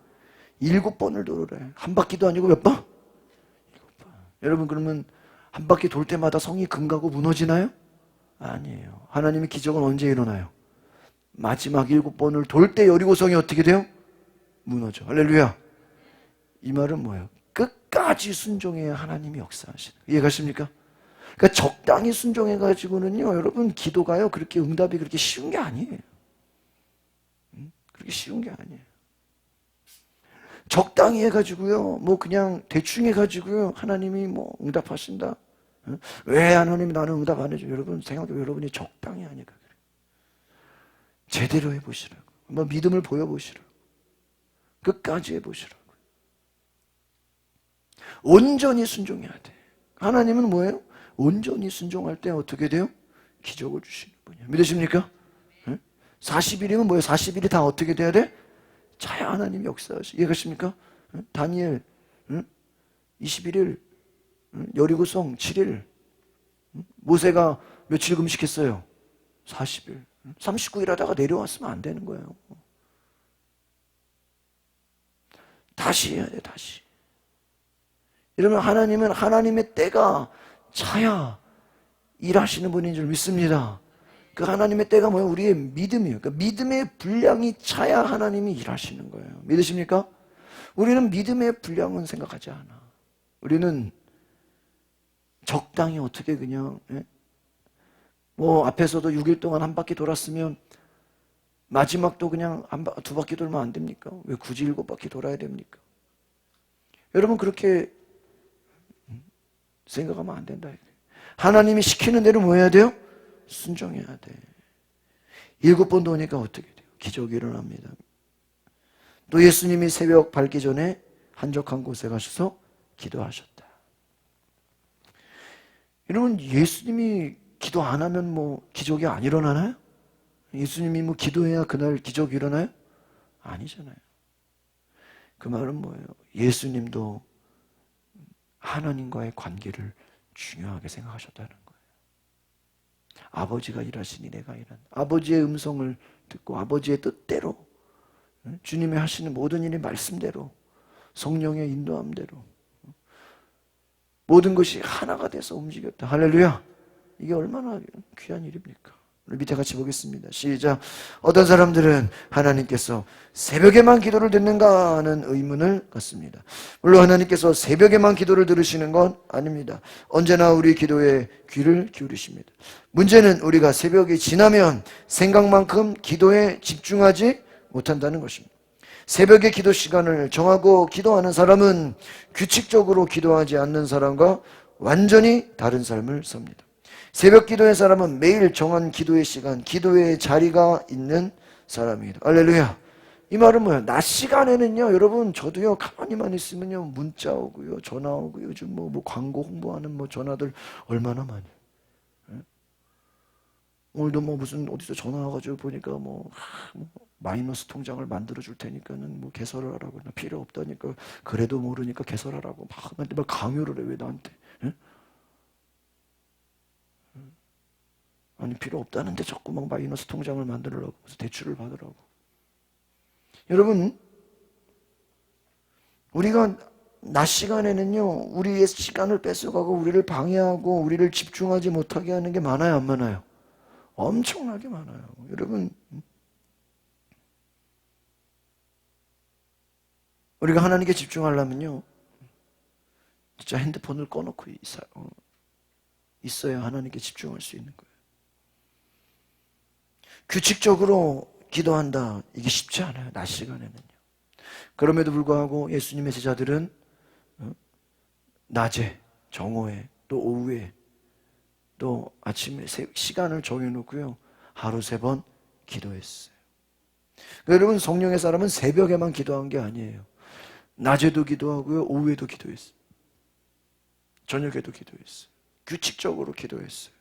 7번을 돌으래. 한 바퀴도 아니고 몇 번? 7번. 여러분, 그러면 한 바퀴 돌 때마다 성이 금가고 무너지나요? 아니에요. 하나님의 기적은 언제 일어나요? 마지막 7번을 돌 때 여리고성이 어떻게 돼요? 무너져. 할렐루야. 이 말은 뭐예요? 끝까지 순종해야 하나님이 역사하시는. 이해가십니까? 그러니까 적당히 순종해가지고는요, 여러분, 기도가요, 그렇게 응답이 그렇게 쉬운 게 아니에요. 그렇게 쉬운 게 아니에요. 적당히 해가지고요, 뭐 그냥 대충 해가지고요, 하나님이 뭐 응답하신다. 왜 하나님이 나는 응답 안 해줘? 여러분, 생각해, 여러분이 적당히 하니까 그래요. 제대로 해보시라고. 한번 믿음을 보여보시라고. 끝까지 해보시라고. 온전히 순종해야 돼. 하나님은 뭐예요? 온전히 순종할 때 어떻게 돼요? 기적을 주시는 분이에요. 믿으십니까? 40일이면 뭐예요? 40일이 다 어떻게 돼야 돼? 자야 하나님이 역사하시. 이해가십니까? 다니엘 21일, 여리고성 7일, 모세가 며칠 금식했어요? 40일. 39일 하다가 내려왔으면 안 되는 거예요. 다시 해야 돼, 다시. 이러면 하나님은 하나님의 때가 차야 일하시는 분인 줄 믿습니다. 그 하나님의 때가 뭐예요? 우리의 믿음이에요. 그러니까 믿음의 분량이 차야 하나님이 일하시는 거예요. 믿으십니까? 우리는 믿음의 분량은 생각하지 않아. 우리는 적당히 어떻게 그냥 뭐 앞에서도 6일 동안 한 바퀴 돌았으면 마지막도 그냥 2바퀴 돌면 안 됩니까? 왜 굳이 7바퀴 돌아야 됩니까? 여러분, 그렇게 생각하면 안 된다. 하나님이 시키는 대로 뭐 해야 돼요? 순종해야 돼. 7번 도니까 어떻게 돼요? 기적이 일어납니다. 또 예수님이 새벽 밝기 전에 한적한 곳에 가셔서 기도하셨다. 여러분, 예수님이 기도 안 하면 뭐 기적이 안 일어나나요? 예수님이 뭐 기도해야 그날 기적이 일어나요? 아니잖아요. 그 말은 뭐예요? 예수님도 하나님과의 관계를 중요하게 생각하셨다는 거예요. 아버지가 일하시니 내가 일한, 아버지의 음성을 듣고 아버지의 뜻대로, 주님의 하시는 모든 일이 말씀대로, 성령의 인도함대로 모든 것이 하나가 돼서 움직였다. 할렐루야. 이게 얼마나 귀한 일입니까? 우리 밑에 같이 보겠습니다. 시작. 어떤 사람들은 하나님께서 새벽에만 기도를 듣는가 하는 의문을 갖습니다. 물론 하나님께서 새벽에만 기도를 들으시는 건 아닙니다. 언제나 우리 기도에 귀를 기울이십니다. 문제는 우리가 새벽이 지나면 생각만큼 기도에 집중하지 못한다는 것입니다. 새벽에 기도 시간을 정하고 기도하는 사람은 규칙적으로 기도하지 않는 사람과 완전히 다른 삶을 삽니다. 새벽 기도의 사람은 매일 정한 기도의 시간, 기도의 자리가 있는 사람입니다. 할렐루야. 이 말은 뭐예요? 낮 시간에는요, 여러분, 저도요, 가만히만 있으면요, 문자 오고요, 전화 오고요, 요즘 뭐 광고 홍보하는 뭐 전화들 얼마나 많이. 오늘도 뭐 무슨 어디서 전화 와가지고 보니까 뭐 마이너스 통장을 만들어 줄 테니까는 뭐 개설을 하라고. 나 필요 없다니까. 그래도 모르니까 개설하라고. 막 강요를 해, 왜 나한테. 예? 아니, 필요 없다는데 자꾸 막 마이너스 통장을 만들으라고. 그래서 대출을 받으라고. 여러분, 우리가 낮 시간에는요, 우리의 시간을 뺏어가고 우리를 방해하고 우리를 집중하지 못하게 하는 게 많아요, 안 많아요? 엄청나게 많아요. 여러분, 우리가 하나님께 집중하려면요, 진짜 핸드폰을 꺼놓고 있어야 하나님께 집중할 수 있는 거예요. 규칙적으로 기도한다, 이게 쉽지 않아요, 낮 시간에는요. 그럼에도 불구하고 예수님의 제자들은 낮에, 정오에, 또 오후에, 또 아침에 시간을 정해놓고요, 하루 3번 기도했어요. 여러분, 성령의 사람은 새벽에만 기도한 게 아니에요. 낮에도 기도하고요, 오후에도 기도했어요. 저녁에도 기도했어요. 규칙적으로 기도했어요.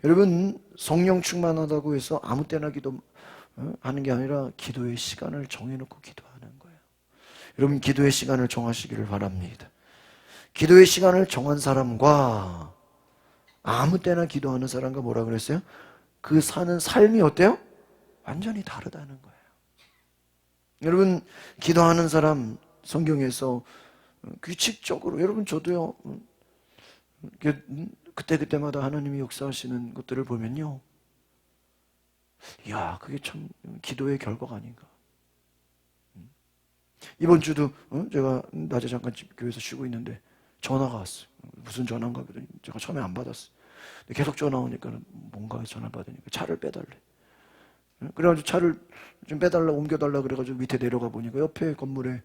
여러분, 성령 충만하다고 해서 아무 때나 기도하는 게 아니라 기도의 시간을 정해놓고 기도하는 거예요. 여러분, 기도의 시간을 정하시기를 바랍니다. 기도의 시간을 정한 사람과 아무 때나 기도하는 사람과 뭐라 그랬어요? 그 사는 삶이 어때요? 완전히 다르다는 거예요. 여러분, 기도하는 사람 성경에서 규칙적으로, 여러분, 저도요, 그때마다 하나님이 역사하시는 것들을 보면요, 이야, 그게 참 기도의 결과가 아닌가. 이번 주도 제가 낮에 잠깐 교회에서 쉬고 있는데 전화가 왔어요. 무슨 전화인가 보더니 제가 처음에 안 받았어요. 근데 계속 전화 오니까 뭔가 전화 받으니까 차를 빼달래. 그래가지고 차를 좀 빼달라, 옮겨달라 그래가지고 밑에 내려가 보니까 옆에 건물에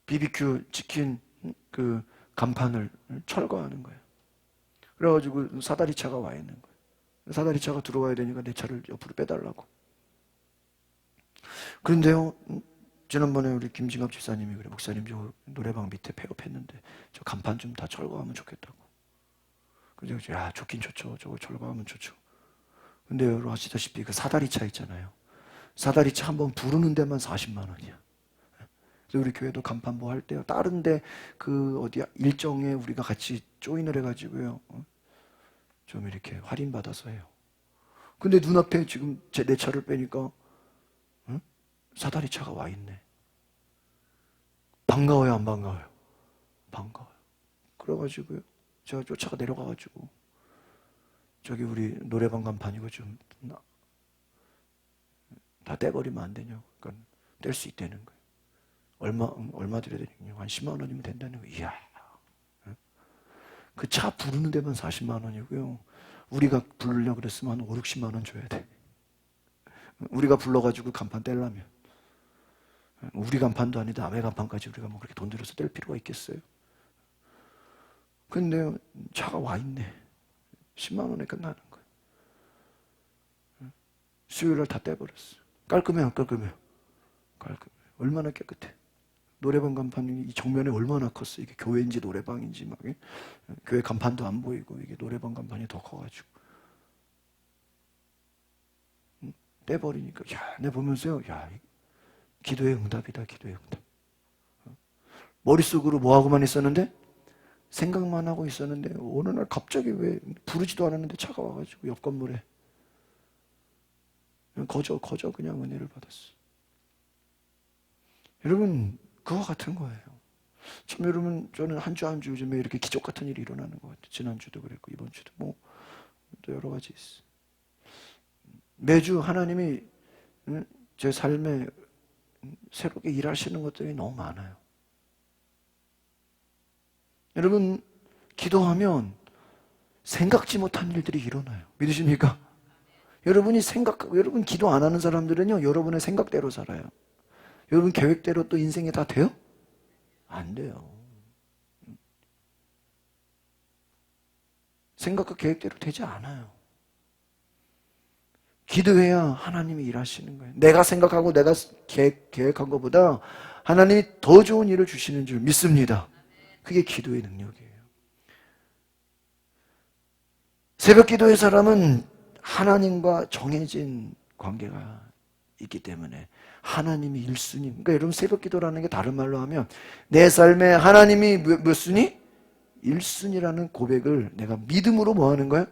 BBQ 치킨 그 간판을 철거하는 거예요. 그래가지고 사다리 차가 와 있는 거예요. 사다리 차가 들어와야 되니까 내 차를 옆으로 빼달라고. 그런데요, 지난번에 우리 김진갑 집사님이 그래, 목사님 저 노래방 밑에 폐업했는데 저 간판 좀 다 철거하면 좋겠다고. 그래서 야, 좋긴 좋죠. 저거 철거하면 좋죠. 근데 여러분 아시다시피 그 사다리 차 있잖아요. 사다리 차 한번 부르는 데만 40만 원이야. 그래서 우리 교회도 간판 뭐 할 때요, 다른데 그 어디야 일정에 우리가 같이 조인을 해가지고요, 좀 이렇게 할인 받아서 해요. 근데 눈앞에 지금 내 차를 빼니까 사다리 차가 와 있네. 반가워요, 안 반가워요? 반가워요. 그래가지고요, 제가 쫓아가 내려가가지고 저기 우리 노래방 간판 이거 좀 다 떼버리면 안 되냐고. 그러니까 뗄 수 있다는 거예요. 얼마 드려야 되냐고. 한 10만 원이면 된다는 거예요. 이야. 그 차 부르는 데만 40만 원이고요. 우리가 부르려고 그랬으면 한 5, 60만 원 줘야 돼. 우리가 불러가지고 간판 떼려면. 우리 간판도 아닌데 남의 간판까지 우리가 뭐 그렇게 돈 들여서 뗄 필요가 있겠어요? 근데 차가 와 있네. 10만 원에 끝나는 거예요. 수요일날 다 떼버렸어. 깔끔해요, 안 깔끔해요? 깔끔해요. 얼마나 깨끗해. 노래방 간판이 이 정면에 얼마나 컸어. 이게 교회인지 노래방인지 막 교회 간판도 안 보이고 이게 노래방 간판이 더 커가지고 떼버리니까 내 보면서요. 기도의 응답이다. 기도의 응답. 머릿속으로 뭐 하고만 있었는데 생각만 하고 있었는데 어느 날 갑자기 왜 부르지도 않았는데 차가 와가지고 옆 건물에 거저 그냥 은혜를 받았어. 여러분 그와 같은 거예요. 참 여러분 저는 한 주 한 주 요즘에 이렇게 기적 같은 일이 일어나는 것 같아요. 지난주도 그랬고 이번 주도 뭐 또 여러 가지 있어. 매주 하나님이 제 삶에 새롭게 일하시는 것들이 너무 많아요. 여러분 기도하면 생각지 못한 일들이 일어나요. 믿으십니까? 여러분이 생각하고 여러분 기도 안 하는 사람들은요 여러분의 생각대로 살아요. 여러분 계획대로 또 인생이 다 돼요? 안 돼요. 생각과 계획대로 되지 않아요. 기도해야 하나님이 일하시는 거예요. 내가 생각하고 내가 계획한 것보다 하나님이 더 좋은 일을 주시는 줄 믿습니다. 그게 기도의 능력이에요. 새벽 기도의 사람은 하나님과 정해진 관계가 있기 때문에 하나님이 1순위. 그러니까 여러분 새벽 기도라는 게 다른 말로 하면 내 삶에 하나님이 몇 순위? 1순위라는 고백을 내가 믿음으로 뭐 하는 거예요?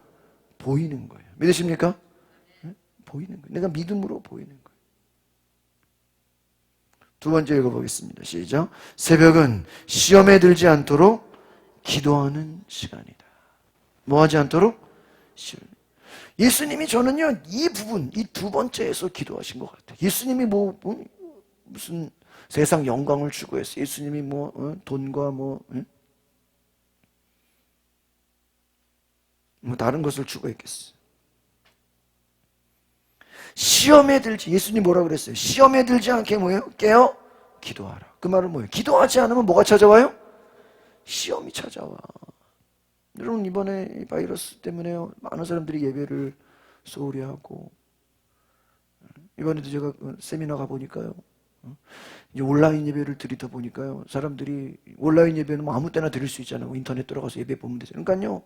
보이는 거예요. 믿으십니까? 보이는 거예요. 내가 믿음으로 보이는 거예요. 두 번째 읽어보겠습니다. 시작. 새벽은 시험에 들지 않도록 기도하는 시간이다. 뭐 하지 않도록? 예수님이 저는요 이 부분 이 두 번째에서 기도하신 것 같아요. 예수님이 무슨 세상 영광을 추구했어요. 예수님이 돈과 뭐 다른 것을 추구했겠어요. 시험에 들지 예수님 뭐라 그랬어요? 시험에 들지 않게 뭐예요? 깨어 기도하라. 그 말은 뭐예요? 기도하지 않으면 뭐가 찾아와요? 시험이 찾아와. 여러분 이번에 이 바이러스 때문에요 많은 사람들이 예배를 소홀히 하고 이번에도 제가 세미나 가보니까요 이제 온라인 예배를 드리다 보니까요 사람들이 온라인 예배는 뭐 아무 때나 드릴 수 있잖아요. 인터넷 들어가서 예배 보면 되죠. 그러니까요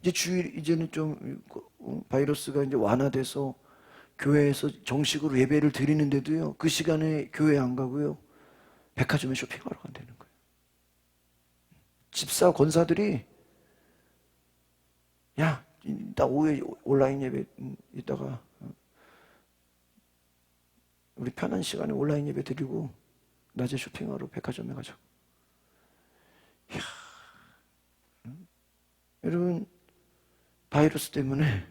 이제 이제는 좀 바이러스가 이제 완화돼서 교회에서 정식으로 예배를 드리는데도요 그 시간에 교회 안 가고요 백화점에 쇼핑하러 간다는 거예요. 집사 권사들이 야, 이따 오후에 온라인 예배 이따가 우리 편한 시간에 온라인 예배 드리고 낮에 쇼핑하러 백화점에 가자고. 이야, 여러분 바이러스 때문에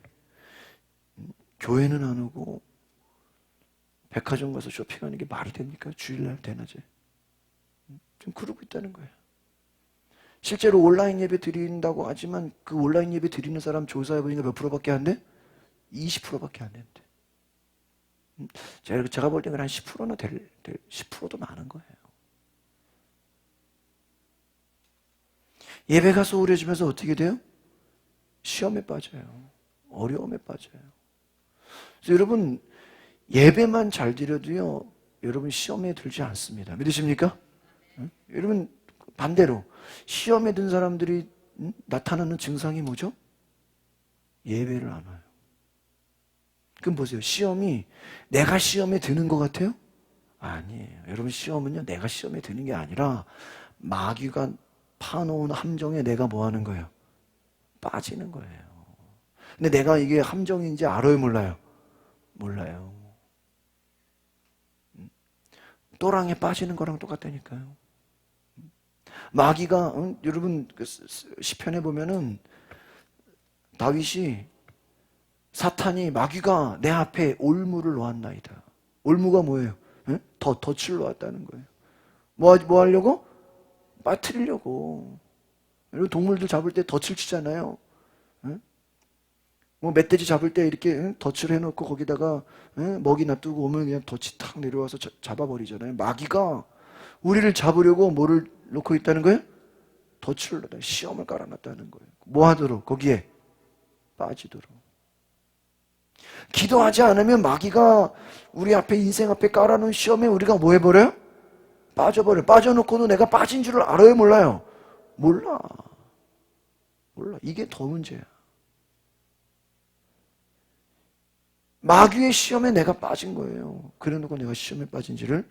교회는 안 오고 백화점 가서 쇼핑하는 게 말이 됩니까? 주일날 대낮에 좀 그러고 있다는 거예요. 실제로 온라인 예배 드린다고 하지만 그 온라인 예배 드리는 사람 조사해보니까 몇 프로밖에 안 돼? 20%밖에 안 된대. 제가 볼 때는 한 10%나 10%도 많은 거예요. 예배가 소홀해지면서 어떻게 돼요? 시험에 빠져요. 어려움에 빠져요. 그래서 여러분 예배만 잘 드려도요 여러분 시험에 들지 않습니다. 믿으십니까? 응? 여러분 반대로 시험에 든 사람들이 나타나는 증상이 뭐죠? 예배를 안 와요. 그럼 보세요. 시험이 내가 시험에 드는 것 같아요? 아니에요. 여러분 시험은요 내가 시험에 드는 게 아니라 마귀가 파놓은 함정에 내가 뭐 하는 거예요? 빠지는 거예요. 근데 내가 이게 함정인지 알아요 몰라요? 몰라요. 또랑에 빠지는 거랑 똑같다니까요. 마귀가 여러분 시편에 보면은 다윗이 사탄이 마귀가 내 앞에 올무를 놓았나이다. 올무가 뭐예요? 덫을 놓았다는 거예요. 뭐 하려고? 빠뜨리려고. 여러분 동물들 잡을 때 덫을 치잖아요. 뭐 멧돼지 잡을 때 이렇게 덫을 해놓고 거기다가 먹이 놔두고 오면 그냥 덫이 탁 내려와서 잡아버리잖아요. 마귀가 우리를 잡으려고 뭐를 놓고 있다는 거예요? 덫을 놓다 시험을 깔아놨다는 거예요. 뭐 하도록? 거기에 빠지도록. 기도하지 않으면 마귀가 우리 앞에 인생 앞에 깔아놓은 시험에 우리가 뭐 해버려요? 빠져놓고도 내가 빠진 줄을 알아요, 몰라요? 몰라. 이게 더 문제야. 마귀의 시험에 내가 빠진 거예요. 그래놓고 내가 시험에 빠진지를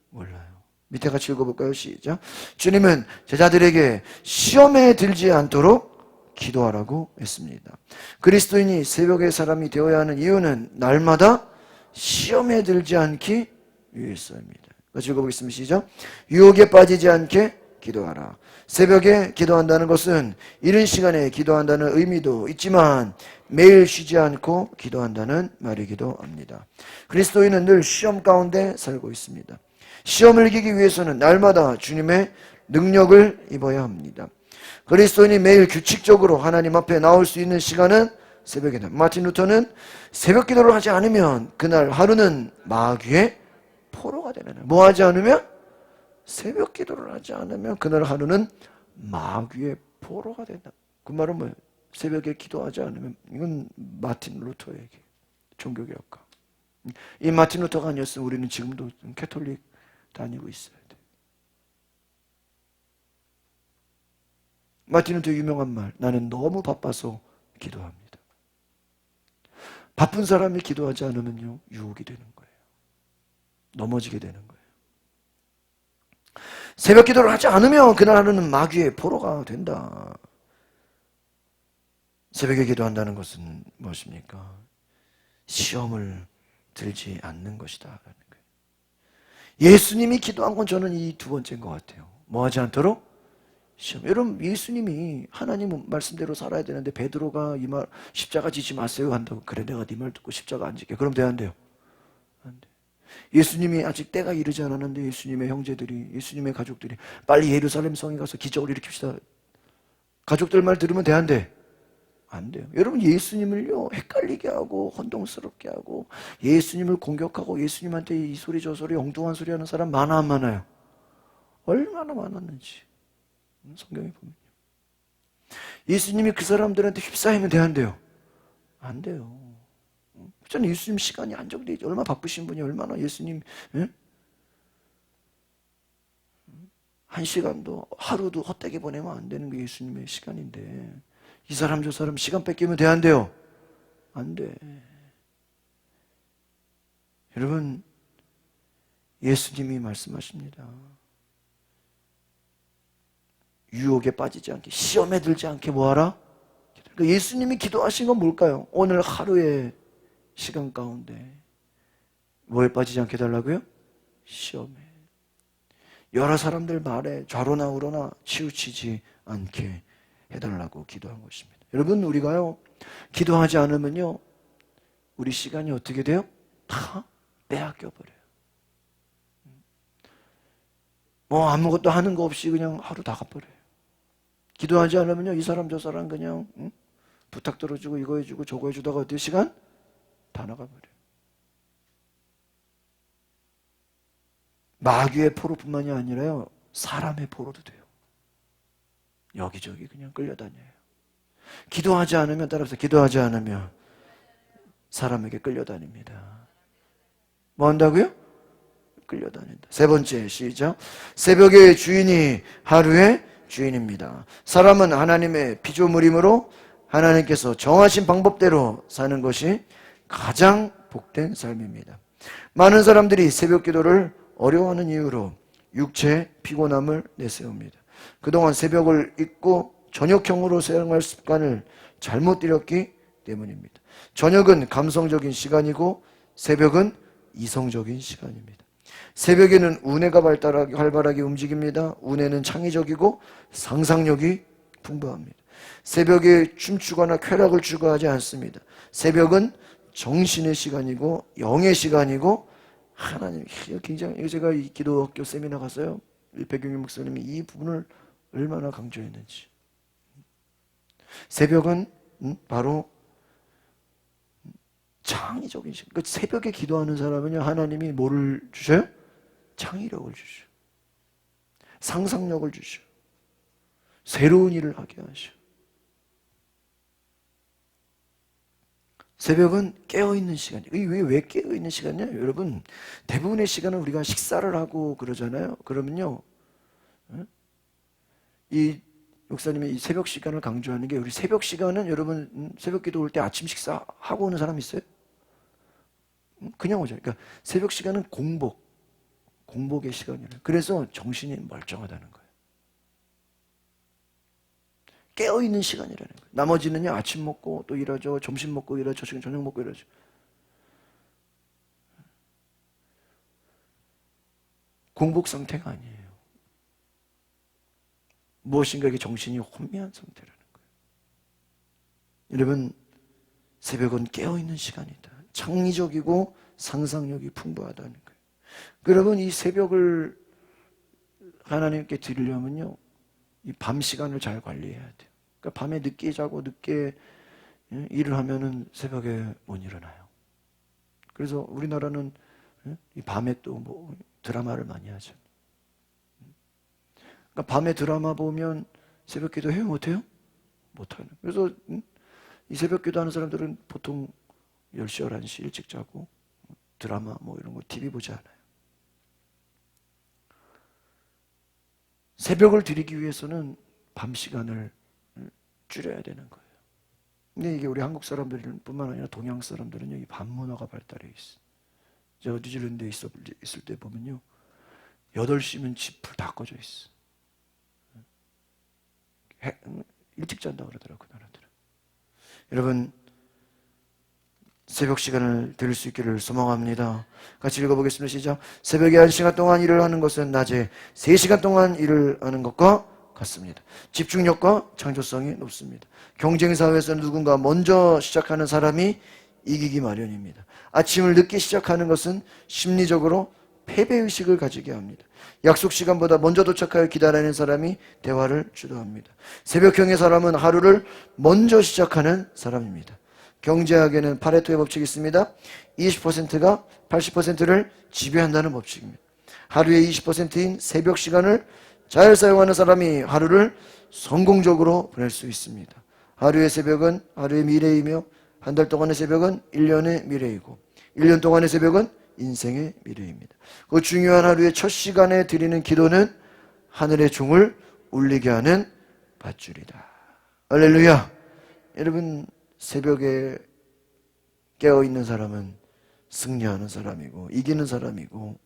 몰라요. 밑에 같이 읽어볼까요? 시작. 주님은 제자들에게 시험에 들지 않도록 기도하라고 했습니다. 그리스도인이 새벽의 사람이 되어야 하는 이유는 날마다 시험에 들지 않기 위해서입니다. 같이 읽어보겠습니다. 시작. 유혹에 빠지지 않게 기도하라. 새벽에 기도한다는 것은 이른 시간에 기도한다는 의미도 있지만 매일 쉬지 않고 기도한다는 말이기도 합니다. 그리스도인은 늘 시험 가운데 살고 있습니다. 시험을 이기기 위해서는 날마다 주님의 능력을 입어야 합니다. 그리스도인이 매일 규칙적으로 하나님 앞에 나올 수 있는 시간은 새벽이다. 마틴 루터는 새벽 기도를 하지 않으면 그날 하루는 마귀의 포로가 되는 거예요. 뭐 하지 않으면? 새벽 기도를 하지 않으면 그날 하루는 마귀의 포로가 된다. 그 말은 뭐예요? 새벽에 기도하지 않으면, 이건 마틴 루터의 얘기, 종교개혁가. 이 마틴 루터가 아니었으면 우리는 지금도 캐톨릭 다니고 있어야 돼. 마틴 루터 유명한 말, 나는 너무 바빠서 기도합니다. 바쁜 사람이 기도하지 않으면요, 유혹이 되는 거예요. 넘어지게 되는 거예요. 새벽 기도를 하지 않으면 그날 하루는 마귀의 포로가 된다. 새벽에 기도한다는 것은 무엇입니까? 시험을 들지 않는 것이다 라는 거예요. 예수님이 기도한 건 저는 이 두 번째인 것 같아요. 뭐 하지 않도록? 시험. 여러분, 예수님이 하나님 말씀대로 살아야 되는데 베드로가 이 말 십자가 지지 마세요 한다고. 그래, 내가 네 말 듣고 십자가 안 지게. 그럼 돼야 안 돼요? 안 돼. 예수님이 아직 때가 이르지 않았는데 예수님의 형제들이, 예수님의 가족들이 빨리 예루살렘 성에 가서 기적을 일으킵시다. 가족들 말 들으면 돼, 안 돼? 안 돼요. 여러분, 예수님을요 헷갈리게 하고 혼동스럽게 하고 예수님을 공격하고 예수님한테 이 소리 저 소리 엉뚱한 소리 하는 사람 많아 안 많아요? 얼마나 많았는지 성경에 보면요. 예수님이 그 사람들한테 휩싸이면 돼, 안 돼요? 안 돼요. 저는 예수님 시간이 안정돼 있죠. 얼마나 바쁘신 분이 얼마나 예수님, 예? 한 시간도 하루도 헛되게 보내면 안 되는 게 예수님의 시간인데 이 사람 저 사람 시간 뺏기면 돼, 안 돼요? 안 돼. 여러분, 예수님이 말씀하십니다. 유혹에 빠지지 않게, 시험에 들지 않게 뭐하라? 그러니까 예수님이 기도하신 건 뭘까요? 오늘 하루의 시간 가운데 뭐에 빠지지 않게 해달라고요? 시험에. 여러 사람들 말에 좌로나 우로나 치우치지 않게 해달라고 기도한 것입니다. 여러분, 우리가요 기도하지 않으면요 우리 시간이 어떻게 돼요? 다 빼앗겨 버려요. 뭐 아무것도 하는 거 없이 그냥 하루 다 가버려요. 기도하지 않으면요 이 사람 저 사람 그냥 부탁 들어주고 이거 해주고 저거 해주다가 어떻게 시간 다 나가버려요. 마귀의 포로뿐만이 아니라요 사람의 포로도 돼요. 여기저기 그냥 끌려다녀요. 기도하지 않으면, 따라서 기도하지 않으면 사람에게 끌려다닙니다. 뭐 한다고요? 끌려다닌다. 세 번째, 시작. 새벽의 주인이 하루의 주인입니다. 사람은 하나님의 피조물이므로 하나님께서 정하신 방법대로 사는 것이 가장 복된 삶입니다. 많은 사람들이 새벽 기도를 어려워하는 이유로 육체의 피곤함을 내세웁니다. 그동안 새벽을 잊고 저녁형으로 사용할 습관을 잘못 들였기 때문입니다. 저녁은 감성적인 시간이고 새벽은 이성적인 시간입니다. 새벽에는 우뇌가 활발하게 움직입니다. 우뇌는 창의적이고 상상력이 풍부합니다. 새벽에 춤추거나 쾌락을 추구하지 않습니다. 새벽은 정신의 시간이고 영의 시간이고 하나님, 굉장히, 제가 이 기도학교 세미나 가서요 백경윤 목사님이 이 부분을 얼마나 강조했는지. 새벽은 바로 창의적인 시간. 그러니까 새벽에 기도하는 사람은요 하나님이 뭐를 주셔요? 창의력을 주셔. 상상력을 주셔. 새로운 일을 하게 하셔. 새벽은 깨어있는 시간이에요. 이게 왜 깨어있는 시간이냐? 여러분, 대부분의 시간은 우리가 식사를 하고 그러잖아요. 그러면요, 이 목사님이 이 새벽 시간을 강조하는 게, 우리 새벽 시간은 여러분, 새벽 기도 올 때 아침 식사하고 오는 사람 있어요? 그냥 오죠. 그러니까 새벽 시간은 공복의 시간이에요. 그래서 정신이 멀쩡하다는 거예요. 깨어있는 시간이라는 거예요. 나머지는요, 아침 먹고 또 일하죠. 점심 먹고 일하죠. 저녁 먹고 일하죠. 공복 상태가 아니에요. 무엇인가에게 정신이 혼미한 상태라는 거예요. 여러분, 새벽은 깨어있는 시간이다. 창의적이고 상상력이 풍부하다는 거예요. 여러분, 이 새벽을 하나님께 드리려면요, 이 밤 시간을 잘 관리해야 돼요. 그러니까 밤에 늦게 자고 늦게 일을 하면은 새벽에 못 일어나요. 그래서 우리나라는 이 밤에 또 뭐 드라마를 많이 하죠. 그러니까 밤에 드라마 보면 새벽 기도 해요? 못해요? 못하는. 그래서 이 새벽 기도하는 사람들은 보통 10시, 11시 일찍 자고 드라마 뭐 이런 거 TV 보지 않아요. 새벽을 드리기 위해서는 밤 시간을 줄여야 되는 거예요. 근데 이게 우리 한국 사람들뿐만 아니라 동양 사람들은요, 이 밤 문화가 발달해 있어. 제가 뉴질랜드에 있을 때 보면요, 8시면 집 불 다 꺼져 있어. 일찍 잔다 그러더라고요, 그 나라들은. 여러분, 새벽 시간을 드릴 수 있기를 소망합니다. 같이 읽어보겠습니다. 시작. 새벽에 1시간 동안 일을 하는 것은 낮에 3시간 동안 일을 하는 것과 같습니다. 집중력과 창조성이 높습니다. 경쟁사회에서 누군가 먼저 시작하는 사람이 이기기 마련입니다. 아침을 늦게 시작하는 것은 심리적으로 패배의식을 가지게 합니다. 약속 시간보다 먼저 도착하여 기다리는 사람이 대화를 주도합니다. 새벽형의 사람은 하루를 먼저 시작하는 사람입니다. 경제학에는 파레토의 법칙이 있습니다. 20%가 80%를 지배한다는 법칙입니다. 하루의 20%인 새벽 시간을 잘 사용하는 사람이 하루를 성공적으로 보낼 수 있습니다. 하루의 새벽은 하루의 미래이며, 한 달 동안의 새벽은 1년의 미래이고, 1년 동안의 새벽은 인생의 미래입니다. 그 중요한 하루의 첫 시간에 드리는 기도는 하늘의 종을 울리게 하는 밧줄이다. 할렐루야. 여러분, 새벽에 깨어있는 사람은 승리하는 사람이고 이기는 사람이고,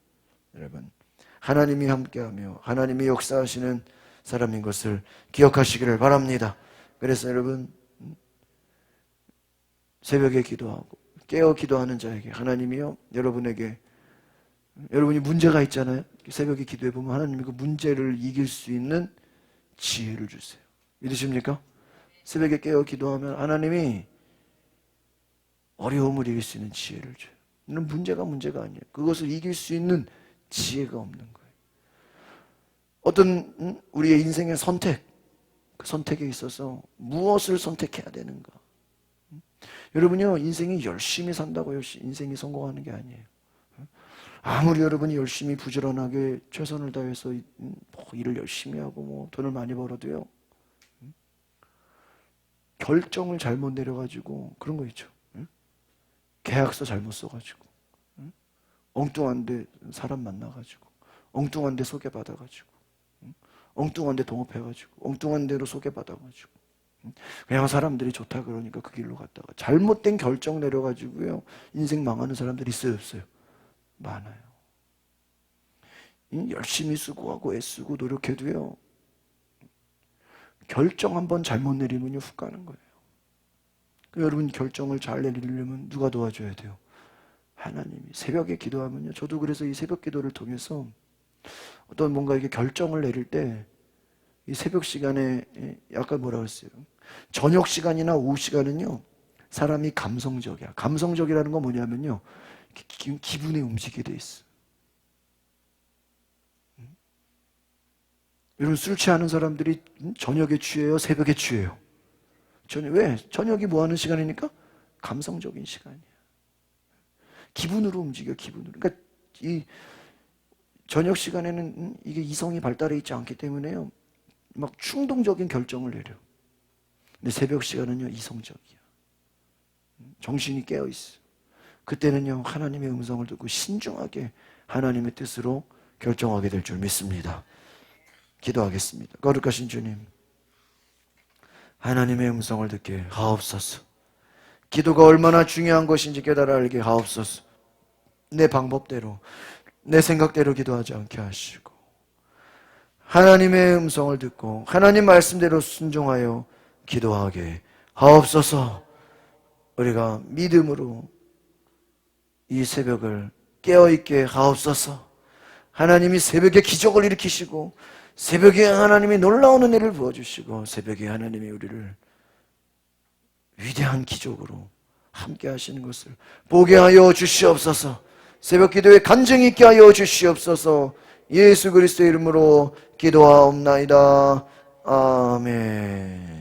여러분, 하나님이 함께하며 하나님이 역사하시는 사람인 것을 기억하시기를 바랍니다. 그래서 여러분, 새벽에 기도하고 깨어 기도하는 자에게 하나님이요, 여러분에게, 여러분이 문제가 있잖아요. 새벽에 기도해 보면 하나님이 그 문제를 이길 수 있는 지혜를 주세요. 믿으십니까? 새벽에 깨어 기도하면 하나님이 어려움을 이길 수 있는 지혜를 줘요. 이는 문제가 아니에요. 그것을 이길 수 있는 지혜가 없는 거예요. 어떤 우리의 인생의 선택, 그 선택에 있어서 무엇을 선택해야 되는가? 여러분요, 인생이 열심히 산다고 인생이 성공하는 게 아니에요. 아무리 여러분이 열심히 부지런하게 최선을 다해서 뭐 일을 열심히 하고 뭐 돈을 많이 벌어도요, 결정을 잘못 내려가지고 그런 거 있죠. 계약서 잘못 써가지고, 엉뚱한 데 사람 만나가지고, 엉뚱한 데 소개받아가지고, 엉뚱한 데 동업해가지고, 엉뚱한 데로 소개받아가지고, 그냥 사람들이 좋다 그러니까 그 길로 갔다가 잘못된 결정 내려가지고요, 인생 망하는 사람들이 있어요, 없어요? 많아요. 열심히 수고하고 애쓰고 노력해도요, 결정 한번 잘못 내리면요, 훅 가는 거예요. 여러분, 결정을 잘 내리려면 누가 도와줘야 돼요? 하나님이. 새벽에 기도하면요, 저도 그래서 이 새벽 기도를 통해서 어떤 뭔가 이게 결정을 내릴 때 이 새벽 시간에 약간 뭐라 그랬어요? 저녁 시간이나 오후 시간은요, 사람이 감성적이야. 감성적이라는 건 뭐냐면요, 기분이 움직이게 돼 있어. 여러분, 술 취하는 사람들이 저녁에 취해요? 새벽에 취해요? 왜? 저녁이 뭐 하는 시간이니까? 감성적인 시간이야. 기분으로 움직여, 기분으로. 그러니까 이 저녁 시간에는 이게 이성이 발달해 있지 않기 때문에요, 막 충동적인 결정을 내려. 근데 새벽 시간은요, 이성적이야. 정신이 깨어있어. 그때는요, 하나님의 음성을 듣고 신중하게 하나님의 뜻으로 결정하게 될 줄 믿습니다. 기도하겠습니다. 거룩하신 주님, 하나님의 음성을 듣게 하옵소서. 기도가 얼마나 중요한 것인지 깨달아 알게 하옵소서. 내 방법대로, 내 생각대로 기도하지 않게 하시고 하나님의 음성을 듣고 하나님 말씀대로 순종하여 기도하게 하옵소서. 우리가 믿음으로 이 새벽을 깨어있게 하옵소서. 하나님이 새벽에 기적을 일으키시고 새벽에 하나님이 놀라운 은혜를 부어주시고 새벽에 하나님이 우리를 위대한 기적으로 함께 하시는 것을 보게 하여 주시옵소서. 새벽 기도에 간증이 있게 하여 주시옵소서. 예수 그리스도의 이름으로 기도하옵나이다. 아멘.